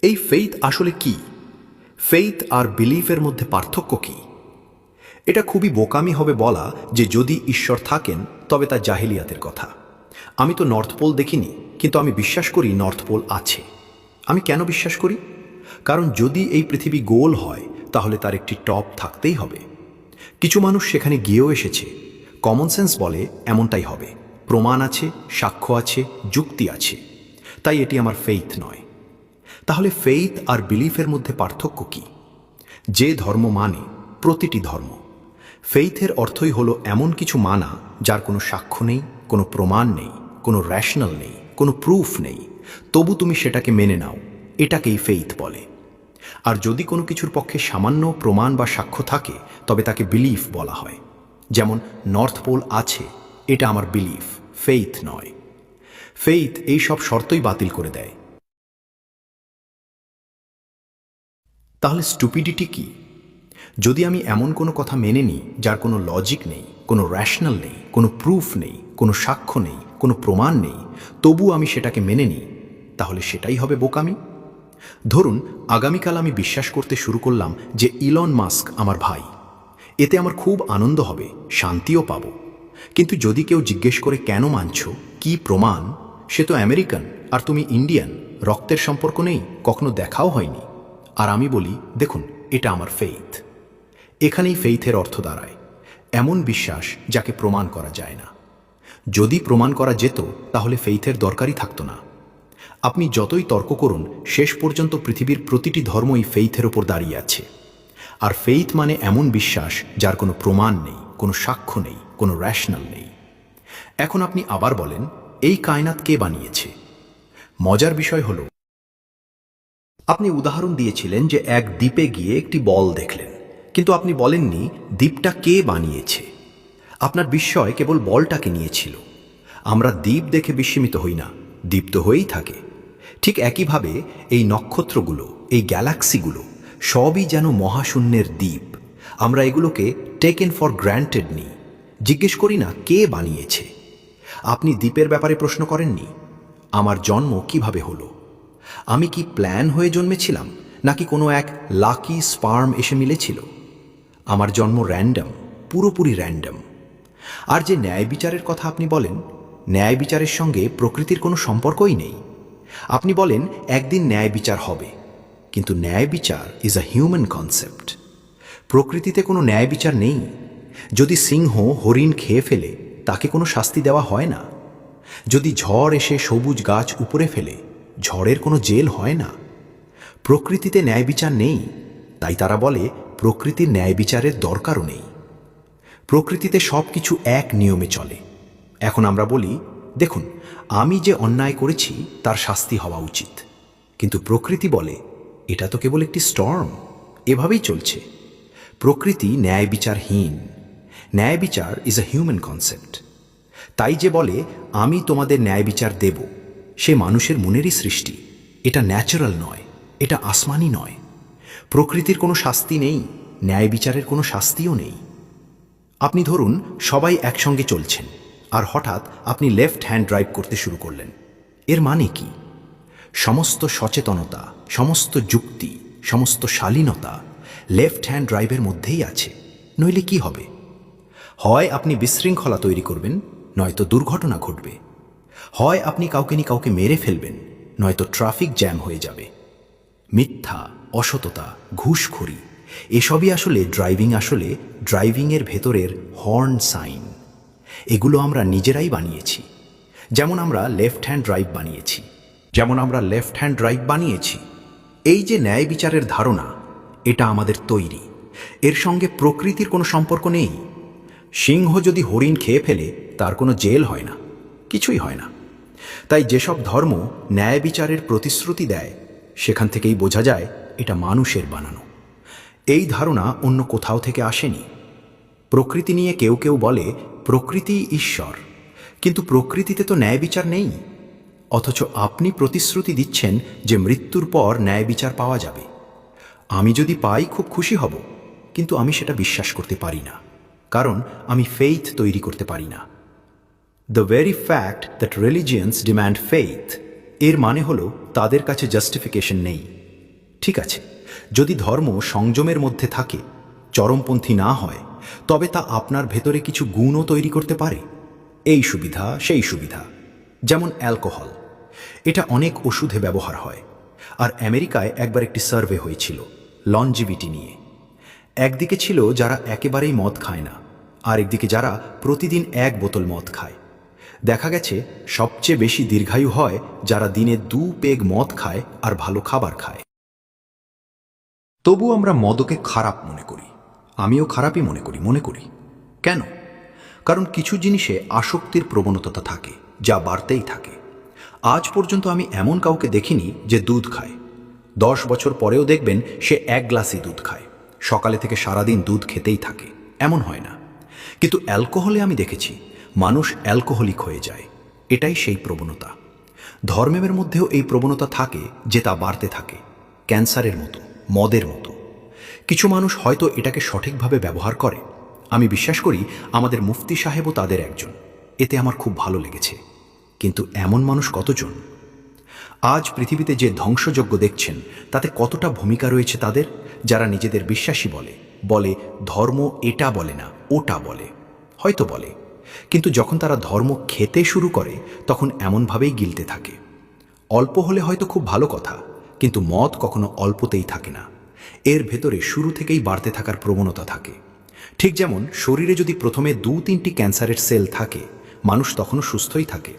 এই ফেইথ আসলে কি? ফেইথ আর বিলিফের মধ্যে পার্থক্য কি? এটা খুবই বোকামি হবে বলা যে যদি ঈশ্বর থাকেন তবে তা জাহিলিয়াতের কথা। আমি তো নর্থ পোল দেখিনি, কিন্তু আমি বিশ্বাস করি নর্থ পোল আছে। আমি কেন বিশ্বাস করি? কারণ যদি এই পৃথিবী গোল হয় তাহলে তার একটি টপ থাকতেই হবে। কিছু মানুষ সেখানে গিয়েও এসেছে। কমন সেন্স বলে এমনটাই হবে। প্রমাণ আছে, সাক্ষ্য আছে, যুক্তি আছে। তাই এটি আমার ফেইথ নয়। তাহলে ফেইথ আর বিলিফের মধ্যে পার্থক্য কি? যে ধর্ম মানে, প্রতিটি ধর্ম, ফেইথের অর্থই হলো এমন কিছু মানা যার কোনো সাক্ষ্য নেই, কোনো প্রমাণ নেই, কোনো র্যাশনাল নেই, কোনো প্রুফ নেই, তবু তুমি সেটাকে মেনে নাও, এটাকেই ফেইথ বলে। আর যদি কোনো কিছুর পক্ষে সামান্য প্রমাণ বা সাক্ষ্য থাকে তবে তাকে বিলিফ বলা হয়। যেমন নর্থ পোল আছে, এটা আমার বিলিফ, ফেইথ নয়। ফেইথ এই সব শর্তই বাতিল করে দেয়। তাহলে স্টুপিডিটি কি? যদি আমি এমন কোনো কথা মেনে নিই যার কোনো লজিক নেই, কোনো র্যাশনাল নেই, কোনো প্রুফ নেই, কোনো সাক্ষ্য নেই, কোনো প্রমাণ নেই, তবু আমি সেটাকে মেনে নিই, তাহলে সেটাই হবে বোকামি। ধরুন আগামীকাল আমি বিশ্বাস করতে শুরু করলাম যে ইলন মাস্ক আমার ভাই। এতে আমার খুব আনন্দ হবে, শান্তিও পাব। কিন্তু যদি কেউ জিজ্ঞেস করে কেন মানছ, কি প্রমাণ, সে তো আমেরিকান আর তুমি ইন্ডিয়ান, রক্তের সম্পর্ক নেই, কখনো দেখাও হয়নি। আর আমি বলি দেখুন এটা আমার ফেইথ। এখানেই ফেইথের অর্থ দাঁড়ায় এমন বিশ্বাস যাকে প্রমাণ করা যায় না। যদি প্রমাণ করা যেত তাহলে ফেইথের দরকারই থাকতো না। আপনি যতই তর্ক করুন, শেষ পর্যন্ত পৃথিবীর প্রতিটি ধর্মই ফেইথের উপর দাঁড়িয়ে আছে। আর ফেইথ মানে এমন বিশ্বাস যার কোনো প্রমাণ নেই, কোনো সাক্ষ্য নেই, কোনো র্যাশনাল নেই। এখন আপনি আবার বলেন এই কায়নাত কে বানিয়েছে? মজার বিষয় হলো আপনি উদাহরণ দিয়েছিলেন যে এক দ্বীপে গিয়ে একটি বল দেখলেন, কিন্তু আপনি বলেননি দ্বীপটা কে বানিয়েছে। আপনার বিস্ময় কেবল বলটাকে নিয়েছিল। আমরা দ্বীপ দেখে বিস্মিত হই না, দ্বীপ তো হয়েই থাকে। ঠিক একইভাবে এই নক্ষত্রগুলো, এই গ্যালাক্সিগুলো সবই যেন মহাশূন্যের দ্বীপ। আমরা এগুলোকে টেকেন ফর গ্র্যান্টেড নিই, জিজ্ঞেস করি না কে বানিয়েছে। আপনি দ্বীপের ব্যাপারে প্রশ্ন করেননি, আমার জন্ম কিভাবে হলো? আমি কি প্ল্যান হয়ে জন্মেছিলাম, নাকি কোনো এক লাকি স্পার্ম এসে মিলেছিল? আমার জন্ম র্যান্ডম, পুরোপুরি র্যান্ডম। আর যে ন্যায় বিচারের কথা আপনি বলেন, ন্যায় বিচারের সঙ্গে প্রকৃতির কোনো সম্পর্কই নেই। আপনি বলেন একদিন ন্যায় বিচার হবে, কিন্তু ন্যায় বিচার ইজ আ হিউম্যান কনসেপ্ট। প্রকৃতিতে কোনো ন্যায় বিচার নেই। যদি সিংহ হরিণ খেয়ে ফেলে তাকে কোনো শাস্তি দেওয়া হয় না। যদি ঝড় এসে সবুজ গাছ উপরে ফেলে ঝড়ের কোনো জেল হয় না। প্রকৃতিতে ন্যায় বিচার নেই, তাই তারা বলে প্রকৃতির ন্যায় বিচারের দরকারও নেই। প্রকৃতিতে সব কিছু এক নিয়মে চলে। এখন আমরা বলি, দেখুন, আমি যে অন্যায় করেছি তার শাস্তি হওয়া উচিত, কিন্তু প্রকৃতি বলে এটা তো কেবল একটি স্টর্ম, এভাবেই চলছে। প্রকৃতি ন্যায় বিচারহীন। ন্যায় বিচার ইজ আ হিউম্যান কনসেপ্ট। তাই যে বলে আমি তোমাদের ন্যায় বিচার দেব, সে মানুষের মনেরই সৃষ্টি। এটা ন্যাচারাল নয়, এটা আসমানি নয়। প্রকৃতির কোনো শাস্তি নেই, ন্যায় বিচারের কোনো শাস্তিও নেই। আপনি ধরুন সবাই একসঙ্গে চলছেন, আর হঠাৎ আপনি লেফট হ্যান্ড ড্রাইভ করতে শুরু করলেন। এর মানে কি? সমস্ত সচেতনতা, সমস্ত যুক্তি, সমস্ত শালীনতা লেফট হ্যান্ড ড্রাইভের মধ্যেই আছে। নইলে কি হবে? হয় আপনি বিশৃঙ্খলা তৈরি করবেন, নয়তো দুর্ঘটনা ঘটবে। হয় আপনি কাউকে নিয়ে কাউকে মেরে ফেলবেন, নয়তো ট্রাফিক জ্যাম হয়ে যাবে। মিথ্যা, অসততা, ঘুষখোরি এসবই আসলে ড্রাইভিংয়ের ভেতরের হর্ন সাইন। এগুলো আমরা নিজেরাই বানিয়েছি। যেমন আমরা লেফট হ্যান্ড ড্রাইভ বানিয়েছি। এই যে ন্যায় বিচারের ধারণা, এটা আমাদের তৈরি। এর সঙ্গে প্রকৃতির কোনো সম্পর্ক নেই। সিংহ যদি হরিণ খেয়ে ফেলে তার কোনো জেল হয় না, কিছুই হয় না। তাই যেসব ধর্ম ন্যায় বিচারের প্রতিশ্রুতি দেয়, সেখান থেকেই বোঝা যায় এটা মানুষের বানানো। এই ধারণা অন্য কোথাও থেকে আসেনি। প্রকৃতি নিয়ে কেউ কেউ বলে প্রকৃতি ঈশ্বর, কিন্তু প্রকৃতিতে তো ন্যায় বিচার নেই। অথচ আপনি প্রতিশ্রুতি দিচ্ছেন যে মৃত্যুর পর ন্যায় বিচার পাওয়া যাবে। আমি যদি পাই খুব খুশি হব, কিন্তু আমি সেটা বিশ্বাস করতে পারি না, কারণ আমি ফেইথ তৈরি করতে পারি না। The very fact that religions demand faith, এর মানে হলো তাদের কাছে জাস্টিফিকেশন নেই। ঠিক আছে, যদি ধর্ম সংযমের মধ্যে থাকে, চরমপন্থী না হয়, তবে তা আপনার ভেতরে কিছু গুণও তৈরি করতে পারে। এই সুবিধা, সেই সুবিধা। যেমন অ্যালকোহল, এটা অনেক ওষুধে ব্যবহার হয়। আর আমেরিকায় একবার একটি সার্ভে হয়েছিল লনজিভিটি নিয়ে। একদিকে ছিল যারা একেবারেই মদ খায় না, আর একদিকে যারা প্রতিদিন 1 বোতল মদ খায়। দেখা গেছে সবচেয়ে বেশি দীর্ঘায়ু হয় যারা দিনে 2 পেগ মদ খায় আর ভালো খাবার খায়। তবু আমরা মদকে খারাপ মনে করি। আমিও খারাপই মনে করি। কেন? কারণ কিছু জিনিসে আসক্তির প্রবণতা থাকে, যা বাড়তেই থাকে। আজ পর্যন্ত আমি এমন কাউকে দেখিনি যে দুধ খায়। 10 বছর পরেও দেখবেন সে 1 গ্লাসই দুধ খায়, সকালে থেকে সারাদিন দুধ খেতেই থাকে, এমন হয় না। কিন্তু অ্যালকোহলে আমি দেখেছি মানুষ অ্যালকোহলিক হয়ে যায়। এটাই সেই প্রবণতা। ধর্মের মধ্যেও এই প্রবণতা থাকে যে তা বাড়তে থাকে, ক্যান্সারের মতো, মদের মতো। কিছু মানুষ হয়তো এটাকে সঠিকভাবে ব্যবহার করে। আমি বিশ্বাস করি আমাদের মুফতি সাহেবও তাদের একজন। এতে আমার খুব ভালো লেগেছে। কিন্তু এমন মানুষ কতজন? আজ পৃথিবীতে যে ধ্বংসযজ্ঞ দেখছেন, তাতে কতটা ভূমিকা রয়েছে তাদের, যারা নিজেদের বিশ্বাসী বলে ধর্ম এটা বলে না, ওটা বলে। হয়তো বলে, কিন্তু যখন তারা ধর্ম খেতে শুরু করে তখন এমনভাবেই গিলতে থাকে। অল্প হলে হয়তো খুব ভালো কথা, কিন্তু মদ কখনো অল্পতেই থাকে না। এর ভেতরে শুরু থেকেই বাড়তে থাকার প্রবণতা থাকে। ঠিক যেমন শরীরে যদি প্রথমে 2-3টি ক্যান্সারের সেল থাকে, মানুষ তখনও সুস্থই থাকে,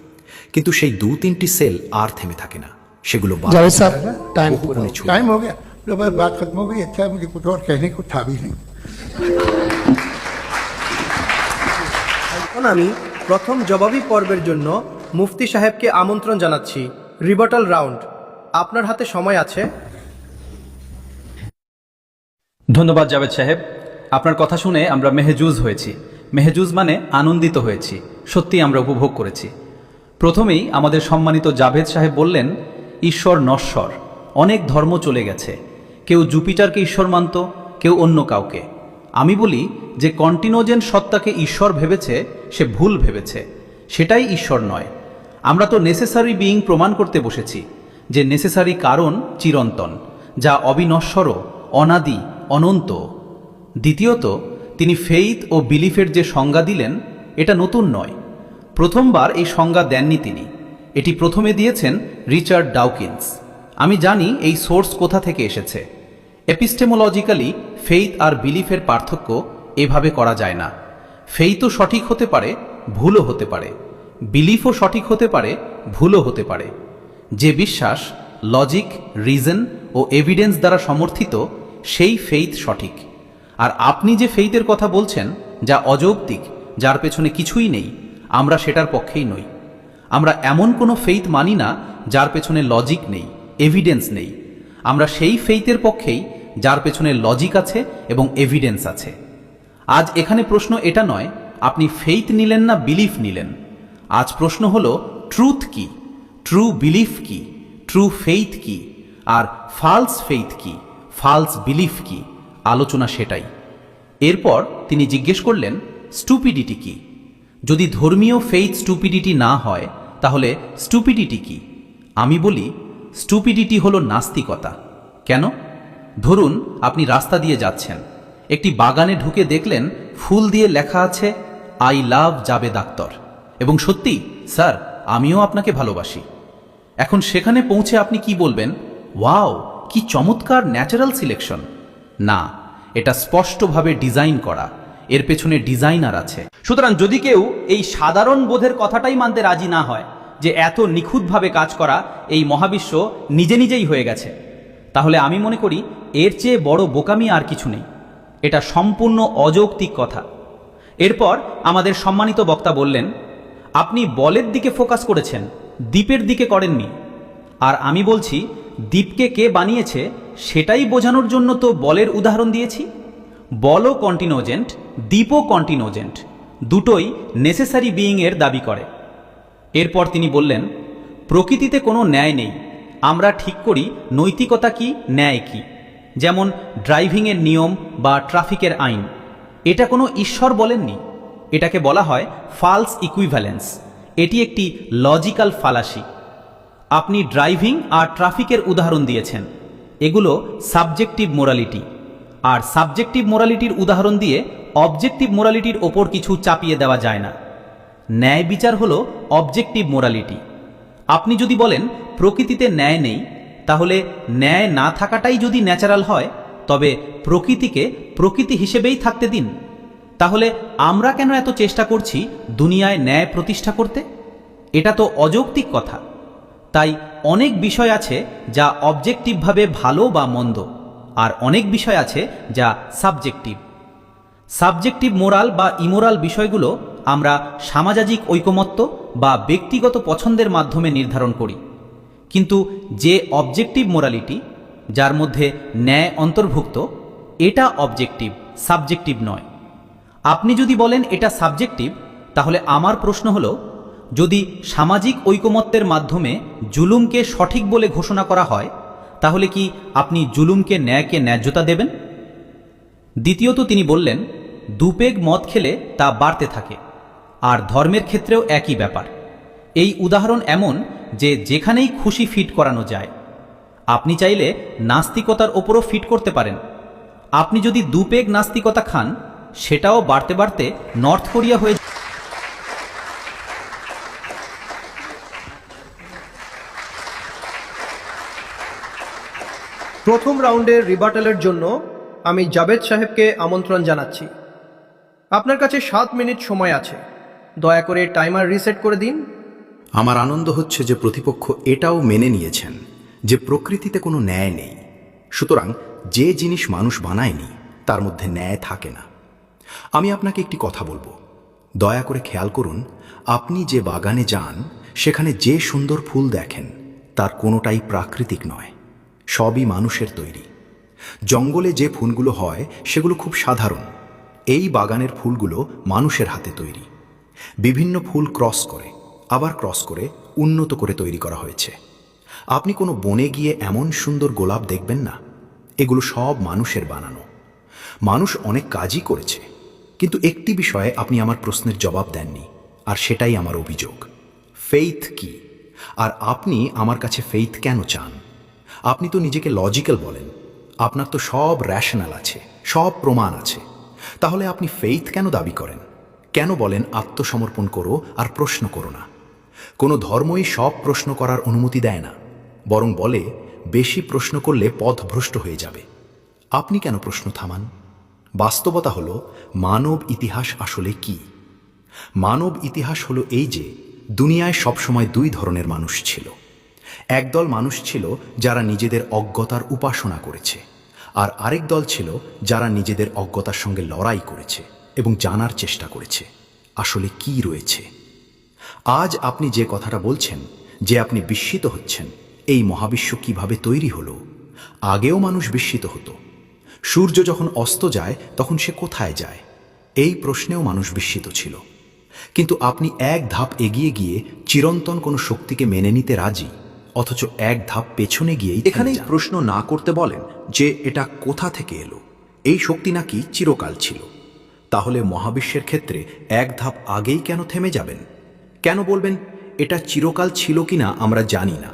কিন্তু সেই 2-3টি সেল আর থেমে থাকে না, সেগুলো जावेद साहब टाइम বহু গুণে ছড়িয়ে। टाइम हो गया। लो बस बात खत्म हो गई। अच्छा, मुझे कुछ और कहने को था भी नहीं। এখন আমি প্রথম জবাবি পর্বের জন্য মুফতি সাহেবকে আমন্ত্রণ জানাচ্ছি। রিবাটাল রাউন্ড, আপনার হাতে সময় আছে। ধন্যবাদ জাভেদ সাহেব, আপনার কথা শুনে আমরা মেহজুজ হয়েছি। মেহজুজ মানে আনন্দিত হয়েছি, সত্যি আমরা উপভোগ করেছি। প্রথমেই আমাদের সম্মানিত জাভেদ সাহেব বললেন ঈশ্বর নশ্বর, অনেক ধর্ম চলে গেছে। কেউ জুপিটারকে ঈশ্বর মানত, কেউ অন্য কাউকে। আমি বলি যে কন্টিনোজেন্ট সত্তাকে ঈশ্বর ভেবেছে, সে ভুল ভেবেছে, সেটাই ঈশ্বর নয়। আমরা তো নেসেসারি বিইং প্রমাণ করতে বসেছি যে নেসেসারি কারণ চিরন্তন, যা অবিনশ্বরও, অনাদি, অনন্ত। দ্বিতীয়ত, তিনি ফেইথ ও বিলিফের যে সংজ্ঞা দিলেন, এটা নতুন নয়। প্রথমবার এই সংজ্ঞা দেননি তিনি, এটি প্রথমে দিয়েছেন রিচার্ড ডাউকিন্স। আমি জানি এই সোর্স কোথা থেকে এসেছে। এপিস্টেমোলজিক্যালি ফেইথ আর বিলিফের পার্থক্য এভাবে করা যায় না। ফেইথও সঠিক হতে পারে, ভুলও হতে পারে। বিলিফও সঠিক হতে পারে, ভুলও হতে পারে। যে বিশ্বাস লজিক, রিজন ও এভিডেন্স দ্বারা সমর্থিত, সেই ফেইথ সঠিক। আর আপনি যে ফেইথের কথা বলছেন, যা অযৌক্তিক, যার পেছনে কিছুই নেই, আমরা সেটার পক্ষেই নই। আমরা এমন কোনো ফেইথ মানি না যার পেছনে লজিক নেই, এভিডেন্স নেই। আমরা সেই ফেইথের পক্ষেই যার পেছনে লজিক আছে এবং এভিডেন্স আছে। আজ এখানে প্রশ্ন এটা নয় আপনি ফেইথ নিলেন না বিলিফ নিলেন। আজ প্রশ্ন হলো ট্রুথ কি, ট্রু বিলিফ কি, ট্রু ফেইথ কি, আর ফালস ফেইথ কি, ফালস বিলিফ কি। আলোচনা সেটাই। এরপর তিনি জিজ্ঞেস করলেন স্টুপিডিটি কি। যদি ধর্মীয় ফেইথ স্টুপিডিটি না হয়, তাহলে স্টুপিডিটি কি? আমি বলি স্টুপিডিটি হলো নাস্তিকতা। কেন? ধরুন আপনি রাস্তা দিয়ে যাচ্ছেন, একটি বাগানে ঢুকে দেখলেন ফুল দিয়ে লেখা আছে আই লাভ জাবেদ আখতার, এবং সত্যি স্যার আমিও আপনাকে ভালোবাসি। এখন সেখানে পৌঁছে আপনি কি বলবেন? ওয়াও, কি চমৎকার ন্যাচারাল সিলেকশন। না, এটা স্পষ্টভাবে ডিজাইন করা, এর পেছনে ডিজাইনার আছে। সুতরাং যদি কেউ এই সাধারণ বোধের কথাটাই মানতে রাজি না হয় যে এত নিখুঁতভাবে কাজ করা এই মহাবিশ্ব নিজে নিজেই হয়ে গেছে, তাহলে আমি মনে করি এর চেয়ে বড় বোকামি আর কিছু নেই। এটা সম্পূর্ণ অযৌক্তিক কথা। এরপর আমাদের সম্মানিত বক্তা বললেন, আপনি বলের দিকে ফোকাস করেছেন, দ্বীপের দিকে করেননি। আর আমি বলছি, দ্বীপকে কে বানিয়েছে সেটাই বোঝানোর জন্য তো বলের উদাহরণ দিয়েছি। বলও কন্টিনোজেন্ট, দ্বীপও কন্টিনোজেন্ট, দুটোই নেসেসারি বিইংয়ের দাবি করে। এরপর তিনি বললেন, প্রকৃতিতে কোনো ন্যায় নেই। আমরা ঠিক করি নৈতিকতা কি, ন্যায় কি। যেমন ড্রাইভিংয়ের নিয়ম বা ট্রাফিকের আইন, এটা কোনো ঈশ্বর বলেননি। এটাকে বলা হয় ফালস ইকুইভ্যালেন্স। এটি একটি লজিক্যাল ফালাসি। আপনি ড্রাইভিং আর ট্রাফিকের উদাহরণ দিয়েছেন, এগুলো সাবজেক্টিভ মোরালিটি। আর সাবজেক্টিভ মোরালিটির উদাহরণ দিয়ে অবজেক্টিভ মোরালিটির ওপর কিছু চাপিয়ে দেওয়া যায় না। ন্যায় বিচার হলো অবজেক্টিভ মোরালিটি। আপনি যদি বলেন প্রকৃতিতে ন্যায় নেই, তাহলে ন্যায় না থাকাটাই যদি ন্যাচারাল হয়, তবে প্রকৃতিকে প্রকৃতি হিসেবেই থাকতে দিন। তাহলে আমরা কেন এত চেষ্টা করছি দুনিয়ায় ন্যায় প্রতিষ্ঠা করতে? এটা তো অযৌক্তিক কথা। তাই অনেক বিষয় আছে যা অবজেক্টিভভাবে ভালো বা মন্দ, আর অনেক বিষয় আছে যা সাবজেক্টিভ। সাবজেক্টিভ মোরাল বা ইমোরাল বিষয়গুলো আমরা সামাজিক ঐকমত্য বা ব্যক্তিগত পছন্দের মাধ্যমে নির্ধারণ করি। কিন্তু যে অবজেক্টিভ মোরালিটি, যার মধ্যে ন্যায় অন্তর্ভুক্ত, এটা অবজেক্টিভ, সাবজেক্টিভ নয়। আপনি যদি বলেন এটা সাবজেক্টিভ, তাহলে আমার প্রশ্ন হলো, যদি সামাজিক ঐকমত্যের মাধ্যমে জুলুমকে সঠিক বলে ঘোষণা করা হয়, তাহলে কি আপনি জুলুমকে ন্যায়কে ন্যায্যতা দেবেন? দ্বিতীয়ত তিনি বললেন, দুপেগ মদ খেলে তা বাড়তে থাকে। আর ধর্মের ক্ষেত্রেও একই ব্যাপার। এই উদাহরণ এমন যে যেখানেই খুশি ফিট করানো যায়। আপনি চাইলে নাস্তিকতার ওপরও ফিট করতে পারেন। আপনি যদি দুপেগ নাস্তিকতা খান, সেটাও বাড়তে বাড়তে নর্থ কোরিয়া হয়ে। প্রথম রাউন্ডের রিবাটালের জন্য আমি জাবেদ সাহেবকে আমন্ত্রণ জানাচ্ছি। আপনার কাছে 7 মিনিট সময় আছে। দয়া করে টাইমার রিসেট করে দিন। আমার আনন্দ হচ্ছে যে প্রতিপক্ষ এটাও মেনে নিয়েছেন যে প্রকৃতিতে কোনো ন্যায় নেই। সুতরাং যে জিনিস মানুষ বানায়নি তার মধ্যে ন্যায় থাকে না। আমি আপনাকে একটি কথা বলবো, দয়া করে খেয়াল করুন, আপনি যে বাগানে যান সেখানে যে সুন্দর ফুল দেখেন তার কোনোটাই প্রাকৃতিক নয়, সবই মানুষের তৈরি। জঙ্গলে যে ফুলগুলো হয় সেগুলো খুব সাধারণ। এই বাগানের ফুলগুলো মানুষের হাতে তৈরি। বিভিন্ন ফুল ক্রস করে, আবার ক্রস করে উন্নত করে তৈরি করা হয়েছে। আপনি কোনো বনে গিয়ে এমন সুন্দর গোলাপ দেখবেন না। এগুলো সব মানুষের বানানো। মানুষ অনেক কাজই করেছে, কিন্তু একটি বিষয়ে আপনি আমার প্রশ্নের জবাব দেননি, আর সেটাই আমার অভিযোগ। ফেইথ কি? আর আপনি আমার কাছে ফেইথ কেন চান? আপনি তো নিজেকে লজিক্যাল বলেন, আপনার তো সব র্যাশনাল আছে, সব প্রমাণ আছে। তাহলে আপনি ফেইথ কেন দাবি করেন? কেন বলেন আত্মসমর্পণ করো আর প্রশ্ন করো না? কোনো ধর্মই সব প্রশ্ন করার অনুমতি দেয় না, বরং বলে বেশি প্রশ্ন করলে পথভ্রষ্ট হয়ে যাবে। আপনি কেন প্রশ্ন থামান? বাস্তবতা হলো মানব ইতিহাস আসলে কি? মানব ইতিহাস হলো এই যে দুনিয়ায় সবসময় দুই ধরনের মানুষ ছিল। একদল মানুষ ছিল যারা নিজেদের অজ্ঞতার উপাসনা করেছে, আর আরেক দল ছিল যারা নিজেদের অজ্ঞতার সঙ্গে লড়াই করেছে এবং জানার চেষ্টা করেছে আসলে কি রয়েছে। আজ আপনি যে কথাটা বলছেন, যে আপনি বিস্মিত হচ্ছেন এই মহাবিশ্ব কিভাবে তৈরি হলো, আগেও মানুষ বিস্মিত হতো। সূর্য যখন অস্ত যায় তখন সে কোথায় যায়, এই প্রশ্নেও মানুষ বিস্মিত ছিল। কিন্তু আপনি এক ধাপ এগিয়ে গিয়ে চিরন্তন কোনো শক্তিকে মেনে নিতে রাজি, অথচ এক ধাপ পেছনে গিয়েই এখানেই প্রশ্ন না করতে বলেন যে এটা কোথা থেকে এলো, এই শক্তি নাকি চিরকাল ছিল। তাহলে মহাবিশ্বের ক্ষেত্রে এক ধাপ আগেই কেন থেমে যাবেন? কেন বলবেন এটা চিরকাল ছিল কিনা আমরা জানি না,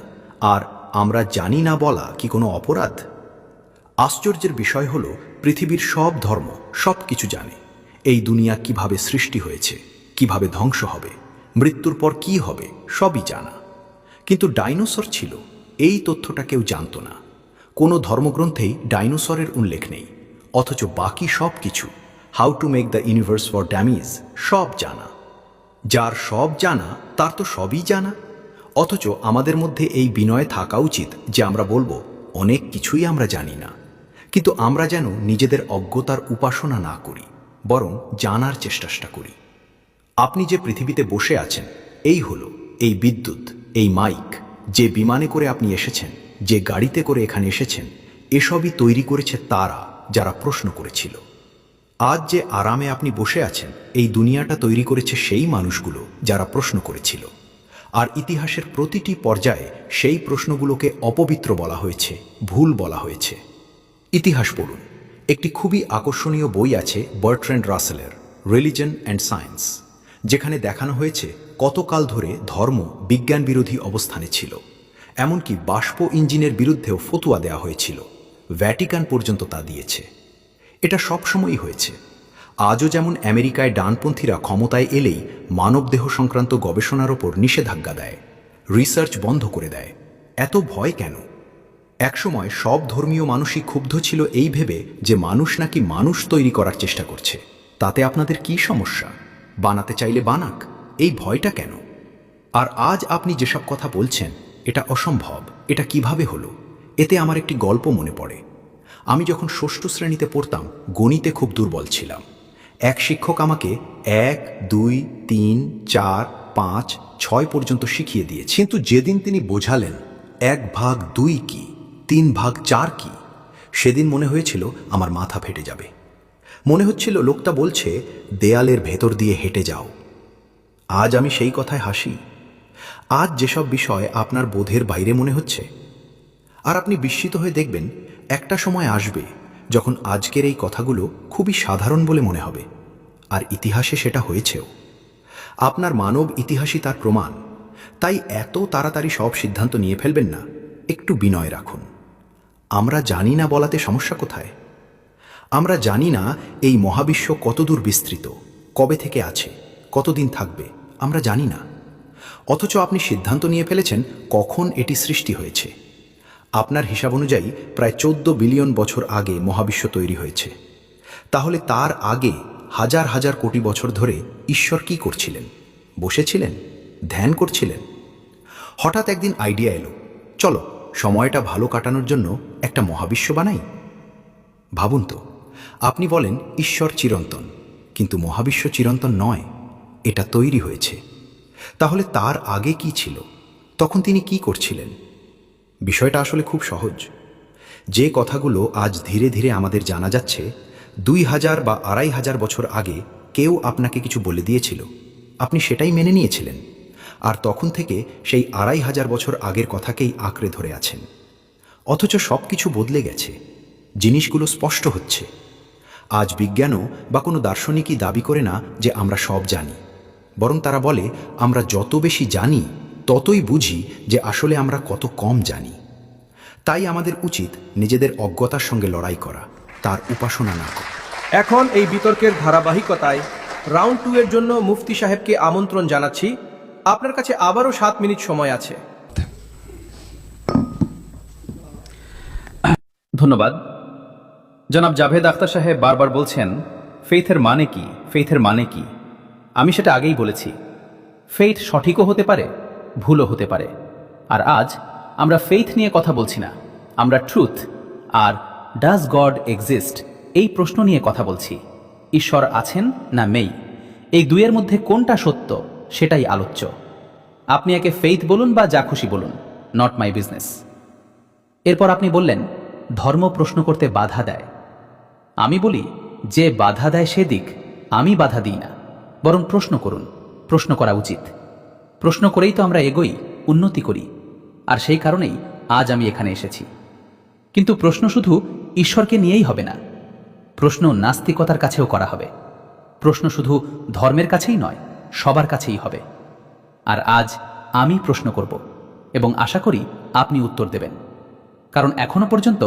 আর আমরা জানি না বলা কি কোনো অপরাধ? আশ্চর্যের বিষয় হলো পৃথিবীর সব ধর্ম সব কিছু জানে। এই দুনিয়া কিভাবে সৃষ্টি হয়েছে, কিভাবে ধ্বংস হবে, মৃত্যুর পর কি হবে, সবই জানা। কিন্তু ডাইনোসর ছিল, এই তথ্যটা কেউ জানত না। কোনো ধর্মগ্রন্থেই ডাইনোসরের উল্লেখ নেই, অথচ বাকি সব কিছু, how to make the universe for dummies, সব জানা। যার সব জানা তার তো সবই জানা। অথচ আমাদের মধ্যে এই বিনয় থাকা উচিত যে আমরা বলবো অনেক কিছুই আমরা জানি না, কিন্তু আমরা যেন নিজেদের অজ্ঞতার উপাসনা না করি, বরং জানার চেষ্টা করি। আপনি যে পৃথিবীতে বসে আছেন, এই হলো এই বিদ্যুৎ, এই মাইক, যে বিমানে করে আপনি এসেছেন, যে গাড়িতে করে এখানে এসেছেন, এসবই তৈরি করেছে তারা যারা প্রশ্ন করেছিল। আজ যে আরামে আপনি বসে আছেন, এই দুনিয়াটা তৈরি করেছে সেই মানুষগুলো যারা প্রশ্ন করেছিল। আর ইতিহাসের প্রতিটি পর্যায়ে সেই প্রশ্নগুলোকে অপবিত্র বলা হয়েছে, ভুল বলা হয়েছে। ইতিহাস পড়ুন, একটি খুবই আকর্ষণীয় বই আছে বার্ট্রান্ড রাসেলের, রিলিজন অ্যান্ড সায়েন্স, যেখানে দেখানো হয়েছে কতকাল ধরে ধর্ম বিজ্ঞান বিরোধী অবস্থানে ছিল। এমনকি বাষ্প ইঞ্জিনের বিরুদ্ধেও ফতোয়া দেওয়া হয়েছিল, ভ্যাটিকান পর্যন্ত তা দিয়েছে। এটা সবসময়ই হয়েছে। আজও যেমন আমেরিকায় ডানপন্থীরা ক্ষমতায় এলেই মানবদেহ সংক্রান্ত গবেষণার ওপর নিষেধাজ্ঞা দেয়, রিসার্চ বন্ধ করে দেয়। এত ভয় কেন? একসময় সব ধর্মীয় মানুষই ক্ষুব্ধ ছিল এই ভেবে যে মানুষ নাকি মানুষ তৈরি করার চেষ্টা করছে। তাতে আপনাদের কি সমস্যা? বানাতে চাইলে বানাক, এই ভয়টা কেন? আর আজ আপনি যেসব কথা বলছেন এটা অসম্ভব, এটা কিভাবে হলো? এতে আমার একটি গল্প মনে পড়ে। আমি যখন ষষ্ঠ শ্রেণীতে পড়তাম, গণিতে খুব দুর্বল ছিলাম। এক শিক্ষক আমাকে 1, 2, 3, 4, 5, 6 পর্যন্ত শিখিয়ে দিয়েছে, কিন্তু যেদিন তিনি বোঝালেন 1/2 কি, 3/4 কি, সেদিন মনে হয়েছিল আমার মাথা ফেটে যাবে। মনে হচ্ছিল লোকটা বলছে দেয়ালের ভেতর দিয়ে হেঁটে যাও। আজ আমি সেই কথায় হাসি। আজ যেসব বিষয় আপনার বোধের বাইরে মনে হচ্ছে, আর আপনি বিস্মিত হয়ে দেখবেন একটা সময় আসবে যখন আজকের এই কথাগুলো খুবই সাধারণ বলে মনে হবে। আর ইতিহাসে সেটা হয়েছেও। আপনার মানব ইতিহাসই তার প্রমাণ। তাই এত তাড়াতাড়ি সব সিদ্ধান্ত নিয়ে ফেলবেন না, একটু বিনয় রাখুন। আমরা জানি না বলাতে সমস্যা কোথায়? আমরা জানি না এই মহাবিশ্ব কতদূর বিস্তৃত, কবে থেকে আছে, কতদিন থাকবে, আমরা জানি না। অথচ আপনি সিদ্ধান্ত নিয়ে ফেলেছেন কখন এটি সৃষ্টি হয়েছে। আপনার হিসাব অনুযায়ী প্রায় 14 বিলিয়ন বছর আগে মহাবিশ্ব তৈরি হয়েছে। তাহলে তার আগে হাজার হাজার কোটি বছর ধরে ঈশ্বর কি করছিলেন? বসেছিলেন, ধ্যান করছিলেন। হঠাৎ একদিন আইডিয়া এলো, চলো সময়টা ভালো কাটানোর জন্য একটা মহাবিশ্ব বানাই। ভাবুন তো, আপনি বলেন ঈশ্বর চিরন্তন, কিন্তু মহাবিশ্ব চিরন্তন নয়, এটা তৈরি হয়েছে। তাহলে তার আগে কি ছিল? তখন তিনি কি করছিলেন? বিষয়টা আসলে খুব সহজ। যে কথাগুলো আজ ধীরে ধীরে আমাদের জানা যাচ্ছে, 2000 বা 2500 বছর আগে কেউ আপনাকে কিছু বলে দিয়েছিল, আপনি সেটাই মেনে নিয়েছিলেন, আর তখন থেকে সেই 2500 বছর আগের কথাকেই আঁকড়ে ধরে আছেন। অথচ সব কিছু বদলে গেছে, জিনিসগুলো স্পষ্ট হচ্ছে। আজ বিজ্ঞানও বা কোনো দার্শনিকই দাবি করে না যে আমরা সব জানি, বরং তারা বলে আমরা যত বেশি জানি ততই বুঝি যে আসলে আমরা কত কম জানি। তাই আমাদের উচিত নিজেদের অজ্ঞতার সঙ্গে লড়াই করা, তার উপাসনা না করা। এখন এই বিতর্কের ধারাবাহিকতায় রাউন্ড 2 এর জন্য মুফতি সাহেবকে আমন্ত্রণ জানাচ্ছি। আপনার কাছে আবারও 7 মিনিট সময় আছে। ধন্যবাদ। জনাব জাভেদ আখতার সাহেব বারবার বলছেন ফেইথের মানে কি, ফেইথের মানে কি। আমি সেটা আগেই বলেছি, ফেইথ সঠিকও হতে পারে, ভুলও হতে পারে। আর আজ আমরা ফেইথ নিয়ে কথা বলছি না, আমরা ট্রুথ আর ডাজ গড এক্সিস্ট এই প্রশ্ন নিয়ে কথা বলছি। ঈশ্বর আছেন না নেই, এই দুইয়ের মধ্যে কোনটা সত্য সেটাই আলোচ্য। আপনি একে ফেইথ বলুন বা যা খুশি বলুন, নট মাই বিজনেস। এরপর আপনি বললেন ধর্ম প্রশ্ন করতে বাধা দেয়। আমি বলি যে বাধা দেয় সেদিক, আমি বাধা দিই না, বরং প্রশ্ন করুন, প্রশ্ন করা উচিত। প্রশ্ন করেই তো আমরা এগোই, উন্নতি করি। আর সেই কারণেই আজ আমি এখানে এসেছি। কিন্তু প্রশ্ন শুধু ঈশ্বরকে নিয়েই হবে না, প্রশ্ন নাস্তিকতার কাছেও করা হবে। প্রশ্ন শুধু ধর্মের কাছেই নয়, সবার কাছেই হবে। আর আজ আমি প্রশ্ন করব এবং আশা করি আপনি উত্তর দেবেন, কারণ এখনো পর্যন্ত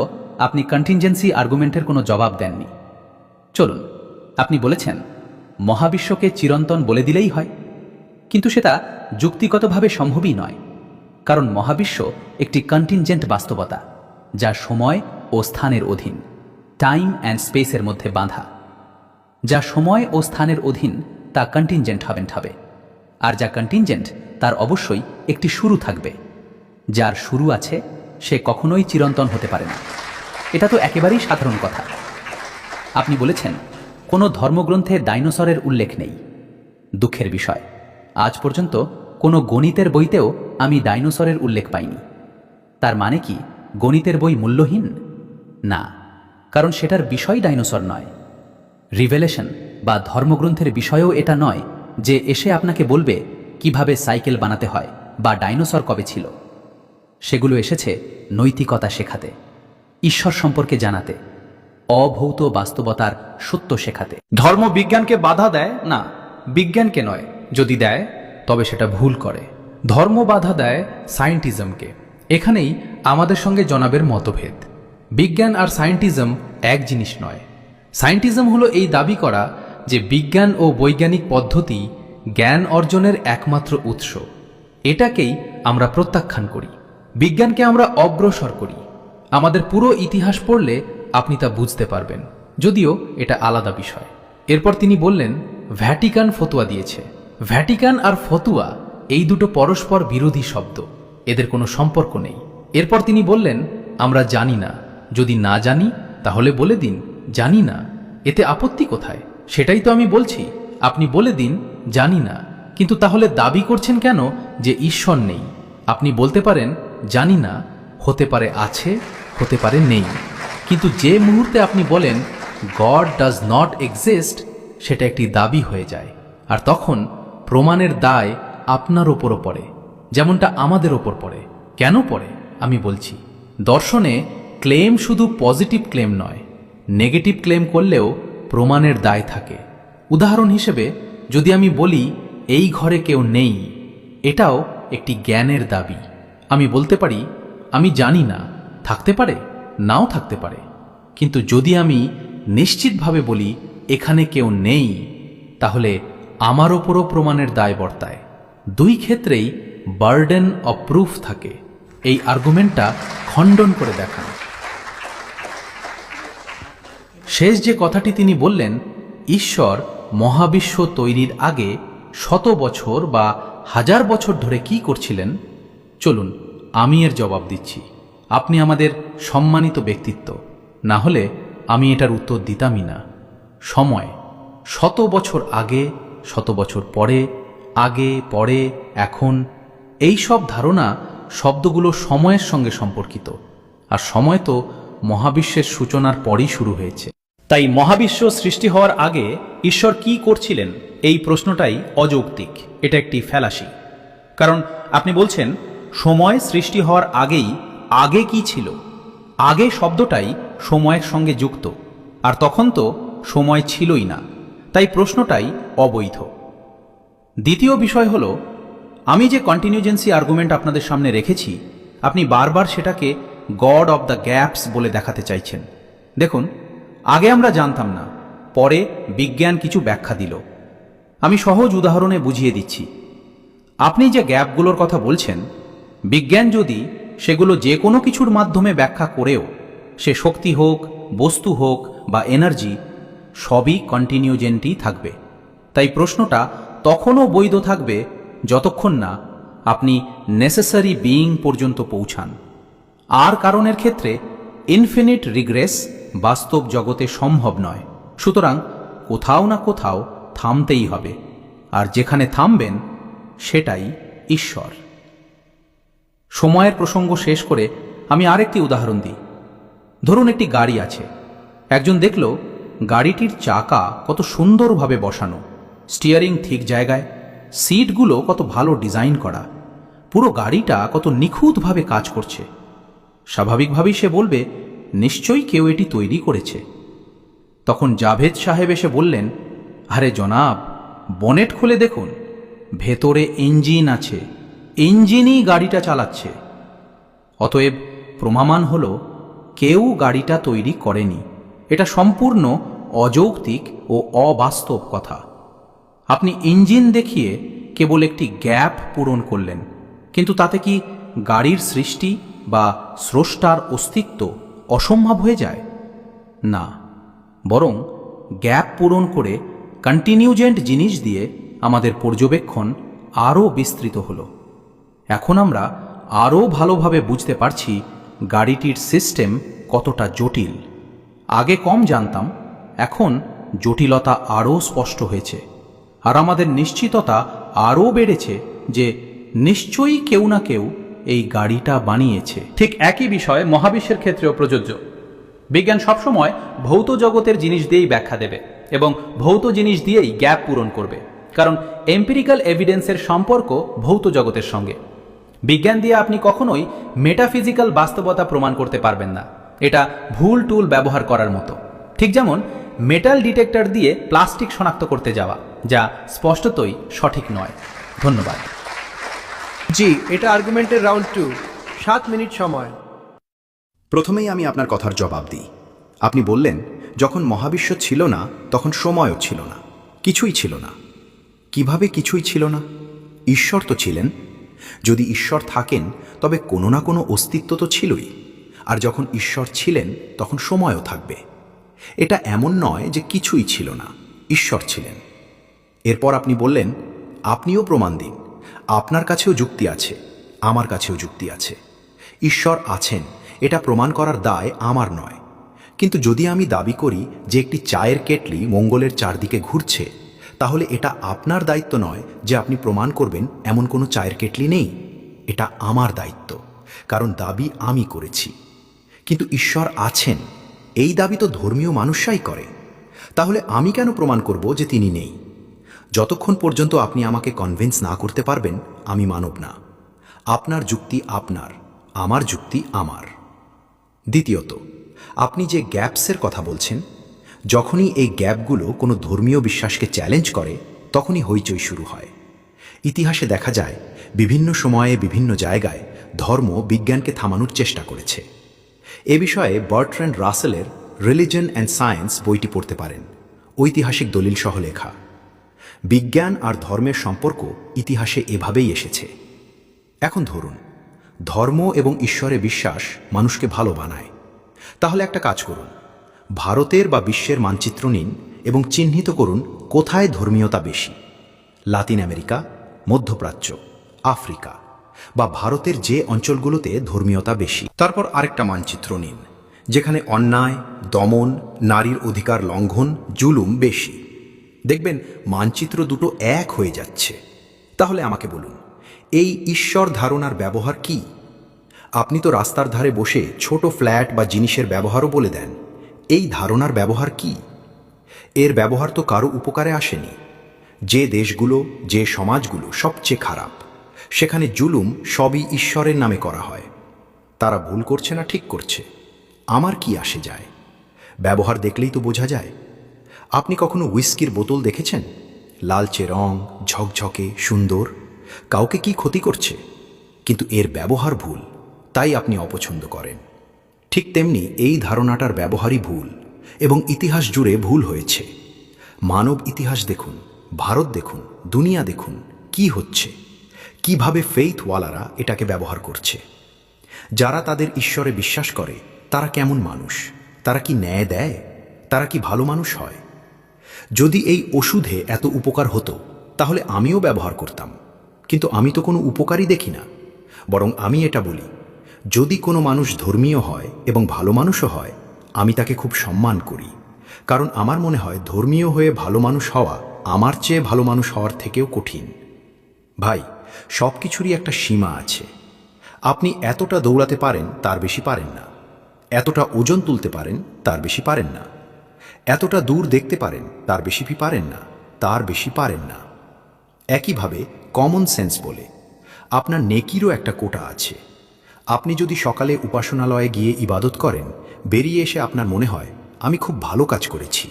আপনি কন্টিনজেন্সি আর্গুমেন্টের কোনো জবাব দেননি। চলুন, আপনি বলেছেন মহাবিশ্বকে চিরন্তন বলে দিলেই হয়, কিন্তু সেটা যুক্তিগতভাবে সম্ভবই নয়, কারণ মহাবিশ্ব একটি কন্টিনজেন্ট বাস্তবতা, যা সময় ও স্থানের অধীন, টাইম অ্যান্ড স্পেসের মধ্যে বাঁধা। যা সময় ও স্থানের অধীন তা কন্টিনজেন্ট হবে, আর যা কন্টিনজেন্ট তার অবশ্যই একটি শুরু থাকবে। যার শুরু আছে সে কখনোই চিরন্তন হতে পারে না। এটা তো একেবারেই সাধারণ কথা। আপনি বলেছেন কোনো ধর্মগ্রন্থে ডাইনোসরের উল্লেখ নেই। দুঃখের বিষয়, আজ পর্যন্ত কোনো গণিতের বইতেও আমি ডাইনোসরের উল্লেখ পাইনি। তার মানে কি গণিতের বই মূল্যহীন? না, কারণ সেটার বিষয় ডাইনোসর নয়। রিভেলেশন বা ধর্মগ্রন্থের বিষয়ও এটা নয় যে এসে আপনাকে বলবে কিভাবে সাইকেল বানাতে হয় বা ডাইনোসর কবে ছিল। সেগুলো এসেছে নৈতিকতা শেখাতে, ঈশ্বর সম্পর্কে জানাতে, অভৌত বাস্তবতার সত্য শেখাতে। ধর্ম বিজ্ঞানকে বাধা দেয় না, বিজ্ঞানকে নয়। যদি দেয় তবে সেটা ভুল করে। ধর্ম বাধা দেয় সায়েন্টিজমকে। এখানেই আমাদের সঙ্গে জনাবের মতভেদ। বিজ্ঞান আর সায়েন্টিজম এক জিনিস নয়। সায়েন্টিজম হলো এই দাবি করা যে বিজ্ঞান ও বৈজ্ঞানিক পদ্ধতি জ্ঞান অর্জনের একমাত্র উৎস। এটাকেই আমরা প্রত্যাখ্যান করি। বিজ্ঞানকে আমরা অগ্রসর করি। আমাদের পুরো ইতিহাস পড়লে আপনি তা বুঝতে পারবেন, যদিও এটা আলাদা বিষয়। এরপর তিনি বললেন ভ্যাটিকান ফতোয়া দিয়েছে। ভ্যাটিকান আর ফতুয়া এই দুটো পরস্পর বিরোধী শব্দ, এদের কোনো সম্পর্ক নেই। এরপর তিনি বললেন আমরা জানি না। যদি না জানি তাহলে বলে দিন জানি না, এতে আপত্তি কোথায়? সেটাই তো আমি বলছি, আপনি বলে দিন জানি না। কিন্তু তাহলে দাবি করছেন কেন যে ঈশ্বর নেই? আপনি বলতে পারেন জানি না, হতে পারে আছে, হতে পারে নেই। কিন্তু যে মুহূর্তে আপনি বলেন গড ডাজ নট এক্সিস্ট, সেটা একটি দাবি হয়ে যায়। আর তখন প্রমাণের দায় আপনার ওপরও পড়ে, যেমনটা আমাদের ওপর পড়ে। কেন পড়ে আমি বলছি। দর্শনে ক্লেম শুধু পজিটিভ ক্লেম নয়, নেগেটিভ ক্লেম করলেও প্রমাণের দায় থাকে। উদাহরণ হিসেবে যদি আমি বলি এই ঘরে কেউ নেই, এটাও একটি জ্ঞানের দাবি। আমি বলতে পারি আমি জানি না, থাকতে পারে নাও থাকতে পারে। কিন্তু যদি আমি নিশ্চিতভাবে বলি এখানে কেউ নেই, তাহলে আমার ওপরও প্রমাণের দায় বর্তায়। দুই ক্ষেত্রেই বার্ডেন অফ প্রুফ থাকে। এই আর্গুমেন্টটা খণ্ডন করে দেখান। শেষ যে কথাটি তিনি বললেন, ঈশ্বর মহাবিশ্ব তৈরির আগে 100 বছর বা 1000 বছর ধরে কি করছিলেন, চলুন আমি এর জবাব দিচ্ছি। আপনি আমাদের সম্মানিত ব্যক্তিত্ব, না হলে আমি এটার উত্তর দিতামই না। সময় 100 বছর আগে, 100 বছর পরে, আগে পরে এখন, এই সব ধারণা শব্দগুলো সময়ের সঙ্গে সম্পর্কিত। আর সময় তো মহাবিশ্বের সূচনার পরই শুরু হয়েছে। তাই মহাবিশ্ব সৃষ্টি হওয়ার আগে ঈশ্বর কি করছিলেন এই প্রশ্নটাই অযৌক্তিক, এটা একটি ফ্যালাসি। কারণ আপনি বলছেন সময় সৃষ্টি হওয়ার আগেই আগে কি ছিল। আগে শব্দটাই সময়ের সঙ্গে যুক্ত, আর তখন তো সময় ছিলই না। তাই প্রশ্নটাই অবৈধ। দ্বিতীয় বিষয় হলো, আমি যে কন্টিনিউজেন্সি আর্গুমেন্ট আপনাদের সামনে রেখেছি, আপনি বারবার সেটাকে গড অব দ্য গ্যাপস বলে দেখাতে চাইছেন। দেখুন, আগে আমরা জানতাম না, পরে বিজ্ঞান কিছু ব্যাখ্যা দিল। আমি সহজ উদাহরণে বুঝিয়ে দিচ্ছি। আপনি যে গ্যাপগুলোর কথা বলছেন, বিজ্ঞান যদি সেগুলো যে কোনো কিছুর মাধ্যমে ব্যাখ্যা করেও, সে শক্তি হোক, বস্তু হোক বা এনার্জি, সবই কন্টিনিউজেন্টই থাকবে। তাই প্রশ্নটা তখনও বৈধ থাকবে যতক্ষণ না আপনি নেসেসারি বিইং পর্যন্ত পৌঁছান। আর কারণের ক্ষেত্রে ইনফিনিট রিগ্রেস বাস্তব জগতে সম্ভব নয়। সুতরাং কোথাও না কোথাও থামতেই হবে, আর যেখানে থামবেন সেটাই ঈশ্বর। সময়ের প্রসঙ্গ শেষ করে আমি আরেকটি উদাহরণ দিই। ধরুন একটি গাড়ি আছে। একজন দেখল গাড়িটির চাকা কত সুন্দরভাবে বসানো, স্টিয়ারিং ঠিক জায়গায়, সিটগুলো কত ভালো ডিজাইন করা, পুরো গাড়িটা কত নিখুঁতভাবে কাজ করছে। স্বাভাবিকভাবেই সে বলবে, নিশ্চয়ই কেউ এটি তৈরি করেছে। তখন জাভেদ সাহেব এসে বললেন, আরে জনাব, বনেট খুলে দেখুন, ভেতরে ইঞ্জিন আছে, ইঞ্জিনই গাড়িটা চালাচ্ছে। অতএব প্রমাণ হলো কেউ গাড়িটা তৈরি করেনি। এটা সম্পূর্ণ অযৌক্তিক ও অবাস্তব কথা। আপনি ইঞ্জিন দেখিয়ে কেবল একটি গ্যাপ পূরণ করলেন, কিন্তু তাতে কি গাড়ির সৃষ্টি বা স্রষ্টার অস্তিত্ব অসম্ভব হয়ে যায়? না, বরং গ্যাপ পূরণ করে কন্টিনিউজেন্ট জিনিস দিয়ে আমাদের পর্যবেক্ষণ আরও বিস্তৃত হলো। এখন আমরা আরও ভালোভাবে বুঝতে পারছি গাড়িটির সিস্টেম কতটা জটিল। আগে কম জানতাম, এখন জটিলতা আরও স্পষ্ট হয়েছে, আর আমাদের নিশ্চিততা আরও বেড়েছে যে নিশ্চয়ই কেউ না কেউ এই গাড়িটা বানিয়েছে। ঠিক একই বিষয় মহাবিশ্বের ক্ষেত্রেও প্রযোজ্য। বিজ্ঞান সবসময় ভৌত জগতের জিনিস দিয়েই ব্যাখ্যা দেবে এবং ভৌত জিনিস দিয়েই গ্যাপ পূরণ করবে, কারণ এম্পিরিক্যাল এভিডেন্সের সম্পর্ক ভৌত জগতের সঙ্গে। বিজ্ঞান দিয়ে আপনি কখনোই মেটাফিজিক্যাল বাস্তবতা প্রমাণ করতে পারবেন না। এটা ভুল টুল ব্যবহার করার মতো। ঠিক যেমন মেটাল ডিটেক্টর দিয়ে প্লাস্টিক শনাক্ত করতে যাওয়া, যা স্পষ্টতই সঠিক নয়। ধন্যবাদ। জি, এটা আর্গুমেন্টের রাউন্ড 2, 7 মিনিট সময়। প্রথমেই আমি আপনার কথার জবাব দিই। আপনি বললেন, যখন মহাবিশ্ব ছিল না তখন সময়ও ছিল না, কিছুই ছিল না। কিভাবে কিছুই ছিল না? ঈশ্বর তো ছিলেন। যদি ঈশ্বর থাকেন তবে কোনো না কোনো অস্তিত্ব তো ছিলই, আর যখন ঈশ্বর ছিলেন তখন সময়ও থাকবে। এটা এমন নয় যে কিছুই ছিল না, ঈশ্বর ছিলেন। এরপর আপনি বললেন, আপনিও প্রমাণ দিন। আপনার কাছেও যুক্তি আছে, আমার কাছেও যুক্তি আছে। ঈশ্বর আছেন এটা প্রমাণ করার দায় আমার নয়। কিন্তু যদি আমি দাবি করি যে একটি চায়ের কেটলি মঙ্গলের চারদিকে ঘুরছে, তাহলে এটা আপনার দায়িত্ব নয় যে আপনি প্রমাণ করবেন এমন কোনো চায়ের কেটলি নেই। এটা আমার দায়িত্ব, কারণ দাবি আমি করেছি। কিন্তু ঈশ্বর আছেন এই দাবি তো ধর্মীয় মানুষরাই করে। তাহলে আমি কেন প্রমাণ করব যে তিনি নেই? যতক্ষণ পর্যন্ত আপনি আমাকে কনভিন্স না করতে পারবেন, আমি মানব না। আপনার যুক্তি আপনার, আমার যুক্তি আমার। দ্বিতীয়ত, আপনি যে গ্যাপসের কথা বলছেন, যখনই এই গ্যাপগুলো কোনো ধর্মীয় বিশ্বাসকে চ্যালেঞ্জ করে, তখনই হইচই শুরু হয়। ইতিহাসে দেখা যায় বিভিন্ন সময়ে বিভিন্ন জায়গায় ধর্ম বিজ্ঞানকে থামানোর চেষ্টা করেছে। এ বিষয়ে বার্ট্রান্ড রাসেলের রিলিজন অ্যান্ড সায়েন্স বইটি পড়তে পারেন, ঐতিহাসিক দলিল সহ লেখা। বিজ্ঞান আর ধর্মের সম্পর্ক ইতিহাসে এভাবেই এসেছে। এখন ধরুন, ধর্ম এবং ঈশ্বরে বিশ্বাস মানুষকে ভালো বানায়। তাহলে একটা কাজ করুন, ভারতের বা বিশ্বের মানচিত্র নিন এবং চিহ্নিত করুন কোথায় ধর্মীয়তা বেশি। লাতিন আমেরিকা, মধ্যপ্রাচ্য, আফ্রিকা বা ভারতের যে অঞ্চলগুলোতে ধর্মীয়তা বেশি। তারপর আরেকটা মানচিত্র নিন যেখানে অন্যায়, দমন, নারীর অধিকার লঙ্ঘন, জুলুম বেশি। দেখবেন মানচিত্র দুটো এক হয়ে যাচ্ছে। তাহলে আমাকে বলুন, এই ঈশ্বর ধারণার ব্যবহার কি? আপনি তো রাস্তার ধারে বসে ছোট ফ্ল্যাট বা জিনিসের ব্যবহারও বলে দেন। এই ধারণার ব্যবহার কি? এর ব্যবহার তো কারো উপকারে আসেনি। যে দেশগুলো, যে সমাজগুলো সবচেয়ে খারাপ, সেখানে জুলুম সবই ঈশ্বরের নামে করা হয়। তারা ভুল করছে না ঠিক করছে, আমার কি আসে যায়? ব্যবহার দেখলেই তো বোঝা যায়। আপনি কখনো হুইস্কির বোতল দেখেছেন? লালচে রং, ঝকঝকে, সুন্দর, কাউকে কি ক্ষতি করছে? কিন্তু এর ব্যবহার ভুল, তাই আপনি অপছন্দ করেন। ঠিক তেমনি এই ধারণাটার ব্যবহারই ভুল এবং ইতিহাস জুড়ে ভুল হয়েছে। মানব ইতিহাস দেখুন, ভারত দেখুন, দুনিয়া দেখুন, কি হচ্ছে? কিভাবে ফেইথওয়ালারা এটাকে ব্যবহার করছে। যারা তাদের ঈশ্বরে বিশ্বাস করে তারা কেমন মানুষ, তারা কি ন্যায় দেয়, তারা কি ভালো মানুষ হয়? যদি এই ওষুধে এত উপকার হতো তাহলে আমিও ব্যবহার করতাম, কিন্তু আমি তো কোনো উপকারই দেখি না। বরং আমি এটা বলি, যদি কোনো মানুষ ধর্মীয় হয় এবং ভালো মানুষও হয়, আমি তাকে খুব সম্মান করি, কারণ আমার মনে হয় ধর্মীয় হয়ে ভালো মানুষ হওয়া আমার চেয়ে ভালো মানুষ হওয়ার থেকেও কঠিন। ভাই, সব কিছুরই একটা সীমা আছে। আপনি এতটা দৌড়াতে পারেন, তার বেশি পারেন না। এতটা ওজন তুলতে পারেন, তার বেশি পারেন না। এতটা দূর দেখতে পারেন, তার বেশি পারেন না, তার বেশি পারেন না। একইভাবে কমন সেন্স বলে আপনার নেকিরও একটা কোটা আছে। আপনি যদি সকালে উপাসনালয়ে গিয়ে ইবাদত করেন, বেরিয়ে এসে আপনার মনে হয় আমি খুব ভালো কাজ করেছি,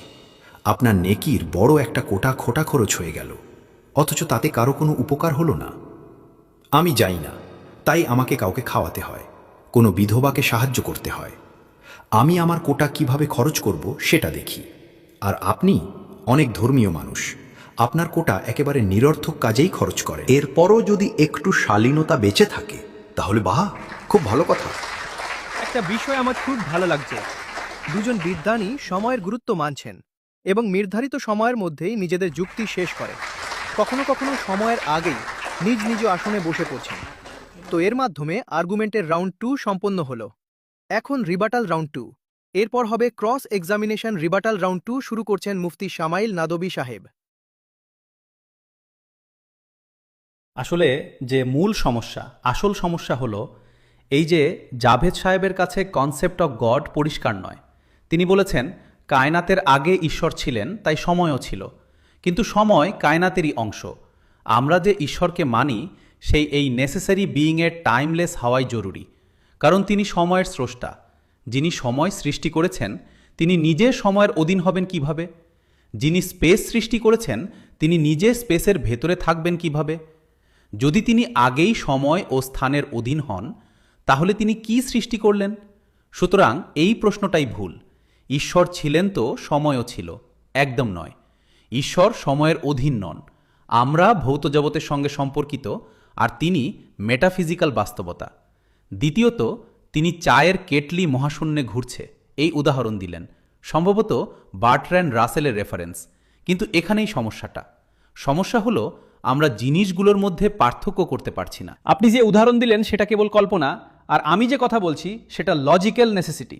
আপনার নেকির বড় একটা কোটা খোটা খরচ হয়ে গেল, অথচ তাতে কারো কোনো উপকার হলো না। আমি যাই না, তাই আমাকে কাউকে খাওয়াতে হয়, কোনো বিধবাকে সাহায্য করতে হয়। আমি আমার কোটা কিভাবে খরচ করব সেটা দেখি। আর আপনি অনেক ধর্মীয় মানুষ, আপনার কোটা একেবারে নিরর্থক কাজেই খরচ করে। এরপরও যদি একটু শালীনতা বেঁচে থাকে তাহলে বাহ, খুব ভালো কথা। একটা বিষয় আমার খুব ভালো লাগছে, দুজন বিদ্বানই সময়ের গুরুত্ব মানছেন এবং নির্ধারিত সময়ের মধ্যেই নিজেদের যুক্তি শেষ করে, কখনো কখনো সময়ের আগেই নিজ নিজ আসনে বসে পড়ছেন। তো এর মাধ্যমে আর্গুমেন্টের রাউন্ড 2 সম্পন্ন হলো। এখন রিবাটাল রাউন্ড 2, এরপর হবে ক্রস এক্সামিনেশন। রিবাটাল রাউন্ড 2 শুরু করছেন মুফতি শামাইল নাদবী সাহেব। আসলে যে মূল সমস্যা, আসল সমস্যা হলো এই যে জাভেদ সাহেবের কাছে কনসেপ্ট অফ গড পরিষ্কার নয়। তিনি বলেছেন কায়নাতের আগে ঈশ্বর ছিলেন, তাই সময়ও ছিল, কিন্তু সময় কায়নাতেরই অংশ। আমরা যে ঈশ্বরকে মানি সেই এই নেসেসারি বিইংয়ের টাইমলেস হওয়াই জরুরি, কারণ তিনি সময়ের স্রষ্টা। যিনি সময় সৃষ্টি করেছেন তিনি নিজে সময়ের অধীন হবেন কিভাবে? যিনি স্পেস সৃষ্টি করেছেন তিনি নিজে স্পেসের ভেতরে থাকবেন কিভাবে? যদি তিনি আগেই সময় ও স্থানের অধীন হন, তাহলে তিনি কি সৃষ্টি করলেন? সুতরাং এই প্রশ্নটাই ভুল। ঈশ্বর ছিলেন তো সময়ও ছিল, একদম নয়। ঈশ্বর সময়ের অধীন নন। আমরা ভৌত জগতের সঙ্গে সম্পর্কিত, আর তিনি মেটাফিজিক্যাল বাস্তবতা। দ্বিতীয়ত, তিনি চায়ের কেটলি মহাশূন্যে ঘুরছে এই উদাহরণ দিলেন, সম্ভবত বার্ট্রান্ড রাসেলের রেফারেন্স। কিন্তু এখানেই সমস্যাটা। সমস্যা হলো আমরা জিনিসগুলোর মধ্যে পার্থক্য করতে পারছি না। আপনি যে উদাহরণ দিলেন সেটা কেবল কল্পনা, আর আমি যে কথা বলছি সেটা লজিক্যাল নেসেসিটি।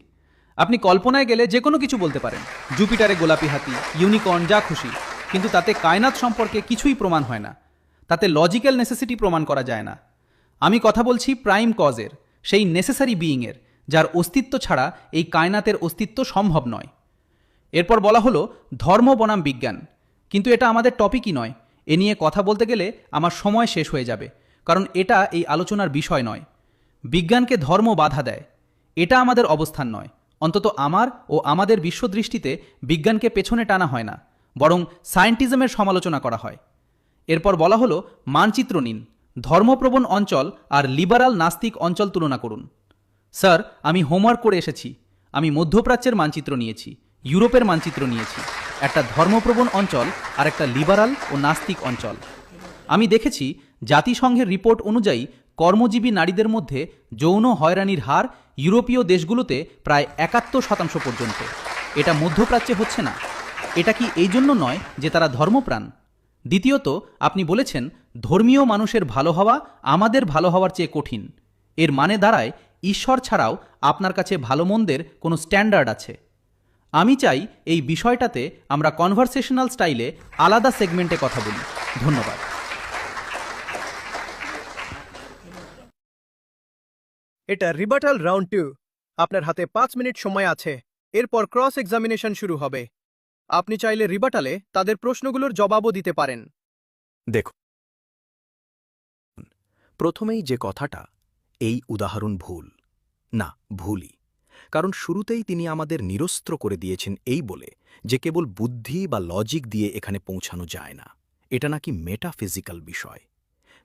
আপনি কল্পনায় গেলে যে কোনো কিছু বলতে পারেন, জুপিটারে গোলাপি হাতি, ইউনিকর্ন, যা খুশি, কিন্তু তাতে কায়নাত সম্পর্কে কিছুই প্রমাণ হয় না। তাতে লজিক্যাল নেসেসিটি প্রমাণ করা যায় না। আমি কথা বলছি প্রাইম কজের, সেই নেসেসারি বিইংয়ের, যার অস্তিত্ব ছাড়া এই কায়নাতের অস্তিত্ব সম্ভব নয়। এরপর বলা হলো ধর্ম বনাম বিজ্ঞান, কিন্তু এটা আমাদের টপিকই নয়। এ নিয়ে কথা বলতে গেলে আমার সময় শেষ হয়ে যাবে, কারণ এটা এই আলোচনার বিষয় নয়। বিজ্ঞানকে ধর্ম বাধা দেয়, এটা আমাদের অবস্থান নয়। অন্তত আমার ও আমাদের বিশ্বদৃষ্টিতে বিজ্ঞানকে পেছনে টানা হয় না, বরং সায়েন্টিজমের সমালোচনা করা হয়। এরপর বলা হলো মানচিত্র নিন, ধর্মপ্রবণ অঞ্চল আর লিবারাল নাস্তিক অঞ্চল তুলনা করুন। স্যার, আমি হোমওয়ার্ক করে এসেছি। আমি মধ্যপ্রাচ্যের মানচিত্র নিয়েছি, ইউরোপের মানচিত্র নিয়েছি, একটা ধর্মপ্রবণ অঞ্চল আর একটা লিবারাল ও নাস্তিক অঞ্চল। আমি দেখেছি জাতিসংঘের রিপোর্ট অনুযায়ী কর্মজীবী নারীদের মধ্যে যৌন হয়রানির হার ইউরোপীয় দেশগুলোতে প্রায় 71% পর্যন্ত। এটা মধ্যপ্রাচ্যে হচ্ছে না। এটা কি এই জন্য নয় যে তারা ধর্মপ্রাণ? দ্বিতীয়ত, আপনি বলেছেন ধর্মীয় মানুষের ভালো হওয়া আমাদের ভালো হওয়ার চেয়ে কঠিন। এর মানে দাঁড়ায় ঈশ্বর ছাড়াও আপনার কাছে ভালো মন্দের কোনো স্ট্যান্ডার্ড আছে। আমি চাই এই বিষয়টাতে আমরা কনভারসেশনাল স্টাইলে আলাদা সেগমেন্টে কথা বলি। ধন্যবাদ। এটা রিবাটাল রাউন্ড 2। আপনার হাতে 5 মিনিট সময় আছে, এরপর ক্রস এক্সামিনেশন শুরু হবে। আপনি চাইলে রিবাটালে তাদের প্রশ্নগুলোর জবাবও দিতে পারেন। দেখুন, প্রথমেই যে কথাটা, এই উদাহরণ ভুল না, ভুলই। কারণ শুরুতেই তিনি আমাদের নিরস্ত্র করে দিয়েছেন এই বলে যে কেবল বুদ্ধি বা লজিক দিয়ে এখানে পৌঁছানো যায় না। এটা নাকি মেটাফিজিক্যাল বিষয়।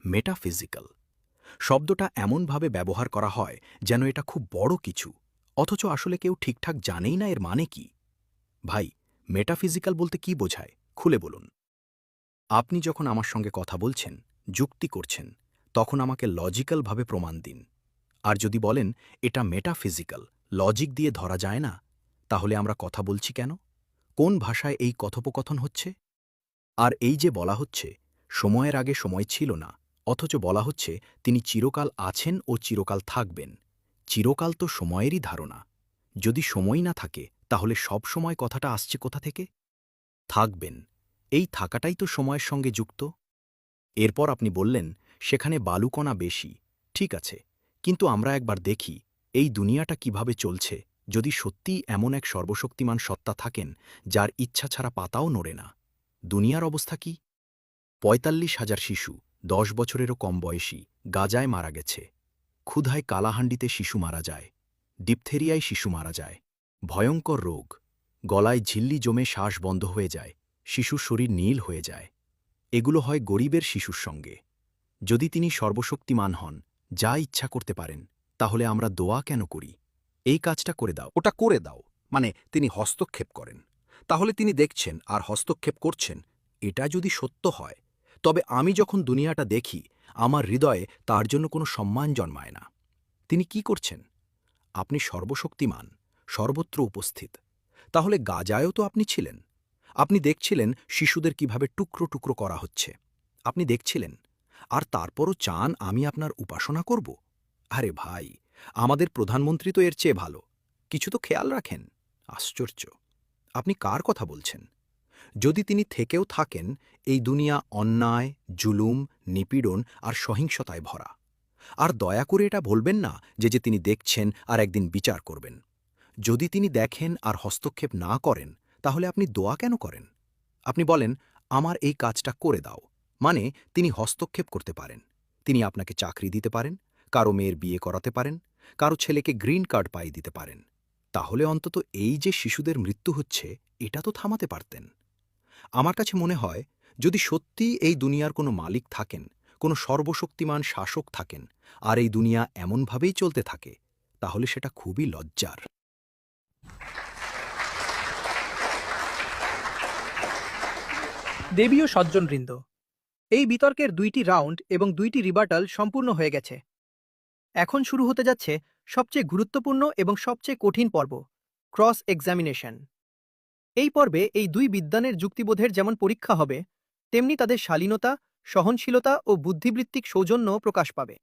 মেটাফিজিক্যাল শব্দটা এমনভাবে ব্যবহার করা হয় যেন এটা খুব বড় কিছু, অথচ আসলে কেউ ঠিকঠাক জানেই না এর মানে কি। ভাই, মেটাফিজিক্যাল বলতে কি বোঝায় খুলে বলুন। আপনি যখন আমার সঙ্গে কথা বলছেন, যুক্তি করছেন, তখন আমাকে লজিক্যালভাবে প্রমাণ দিন। আর যদি বলেন এটা মেটাফিজিক্যাল, লজিক দিয়ে ধরা যায় না, তাহলে আমরা কথা বলছি কেন? কোন ভাষায় এই কথোপকথন হচ্ছে? আর এই যে বলা হচ্ছে সময়ের আগে সময় ছিল না, অথচ বলা হচ্ছে তিনি চিরকাল আছেন ও চিরকাল থাকবেন। চিরকাল তো সময়েরই ধারণা। যদি সময় না থাকে তাহলে সব সময় কথাটা আসছে কোথা থেকে? থাকবেন, এই থাকাটাই তো সময়ের সঙ্গে যুক্ত। এরপর আপনি বললেন সেখানে বালুকণা বেশি, ঠিক আছে, কিন্তু আমরা একবার দেখি এই দুনিয়াটা কিভাবে চলছে যদি সত্যিই এমন এক সর্বশক্তিমান সত্তা থাকেন যার ইচ্ছা ছাড়া পাতাও নড়ে না। দুনিয়ার অবস্থা কি? ৪৫,০০০ শিশু ১০ বছরেরও কম বয়সী গাজায় মারা গেছে। ক্ষুধায় কালাহান্ডিতে শিশু মারা যায়, ডিপথেরিয়ায় শিশু মারা যায়। ভয়ঙ্কর রোগ, গলায় ঝিল্লি জমে শ্বাস বন্ধ হয়ে যায়, শিশুর শরীর নীল হয়ে যায়। এগুলো হয় গরিবের শিশুর সঙ্গে। যদি তিনি সর্বশক্তিমান হন, যা ইচ্ছা করতে পারেন, তাহলে আমরা দোয়া কেন করি? এই কাজটা করে দাও। ওটা করে দাও মানে তিনি হস্তক্ষেপ করেন। তাহলে তিনি দেখছেন আর হস্তক্ষেপ করছেন, এটা যদি সত্য হয়, তবে আমি যখন দুনিয়াটা দেখি আমার হৃদয়ে তার জন্য কোনো সম্মান জন্মায় না। তিনি কি করছেন? আপনি সর্বশক্তিমান, সর্বত্র উপস্থিত। তাহলে গাজায়ও তো আপনি ছিলেন। আপনি দেখছিলেন শিশুদের কিভাবে টুকরো টুকরো করা হচ্ছে। আপনি দেখছিলেন, আর তারপরও চান আমি আপনার উপাসনা করব? আরে ভাই, আমাদের প্রধানমন্ত্রী তো এর চেয়ে ভালো। কিছু তো খেয়াল রাখেন। আশ্চর্য, আপনি কার কথা বলছেন? যদি তিনি থেকেও থাকেন, এই দুনিয়া অন্যায়, জুলুম, নিপীড়ন আর সহিংসতায় ভরা। আর দয়া করে এটা বলবেন না যে তিনি দেখছেন আর একদিন বিচার করবেন। যদি তিনি দেখেন আর হস্তক্ষেপ না করেন, তাহলে আপনি দোয়া কেন করেন? আপনি বলেন আমার এই কাজটা করে দাও, মানে তিনি হস্তক্ষেপ করতে পারেন। তিনি আপনাকে চাকরি দিতে পারেন, কারো মেয়ের বিয়ে করাতে পারেন, কারো ছেলেকে গ্রিন কার্ড পাইয়ে দিতে পারেন। তাহলে অন্তত এই যে শিশুদের মৃত্যু হচ্ছে, এটা তো থামাতে পারতেন। আমার কাছে মনে হয় যদি সত্যিই এই দুনিয়ার কোনো মালিক থাকেন, কোনো সর্বশক্তিমান শাসক থাকেন, আর এই দুনিয়া এমনভাবেই চলতে থাকে, তাহলে সেটা খুবই লজ্জার। দেবী ও সজ্জনবৃন্দ, এই বিতর্কের ২টি রাউন্ড এবং ২টি রিবাটাল সম্পূর্ণ হয়ে গেছে। এখন শুরু হতে যাচ্ছে সবচেয়ে গুরুত্বপূর্ণ এবং সবচেয়ে কঠিন পর্ব, ক্রস এক্সামিনেশন। এই পর্বে এই দুই বিদ্বানের যুক্তিবোধের যেমন পরীক্ষা হবে, তেমনি তাদের শালীনতা, সহনশীলতা ও বুদ্ধিবৃত্তিক সৌজন্য প্রকাশ পাবে।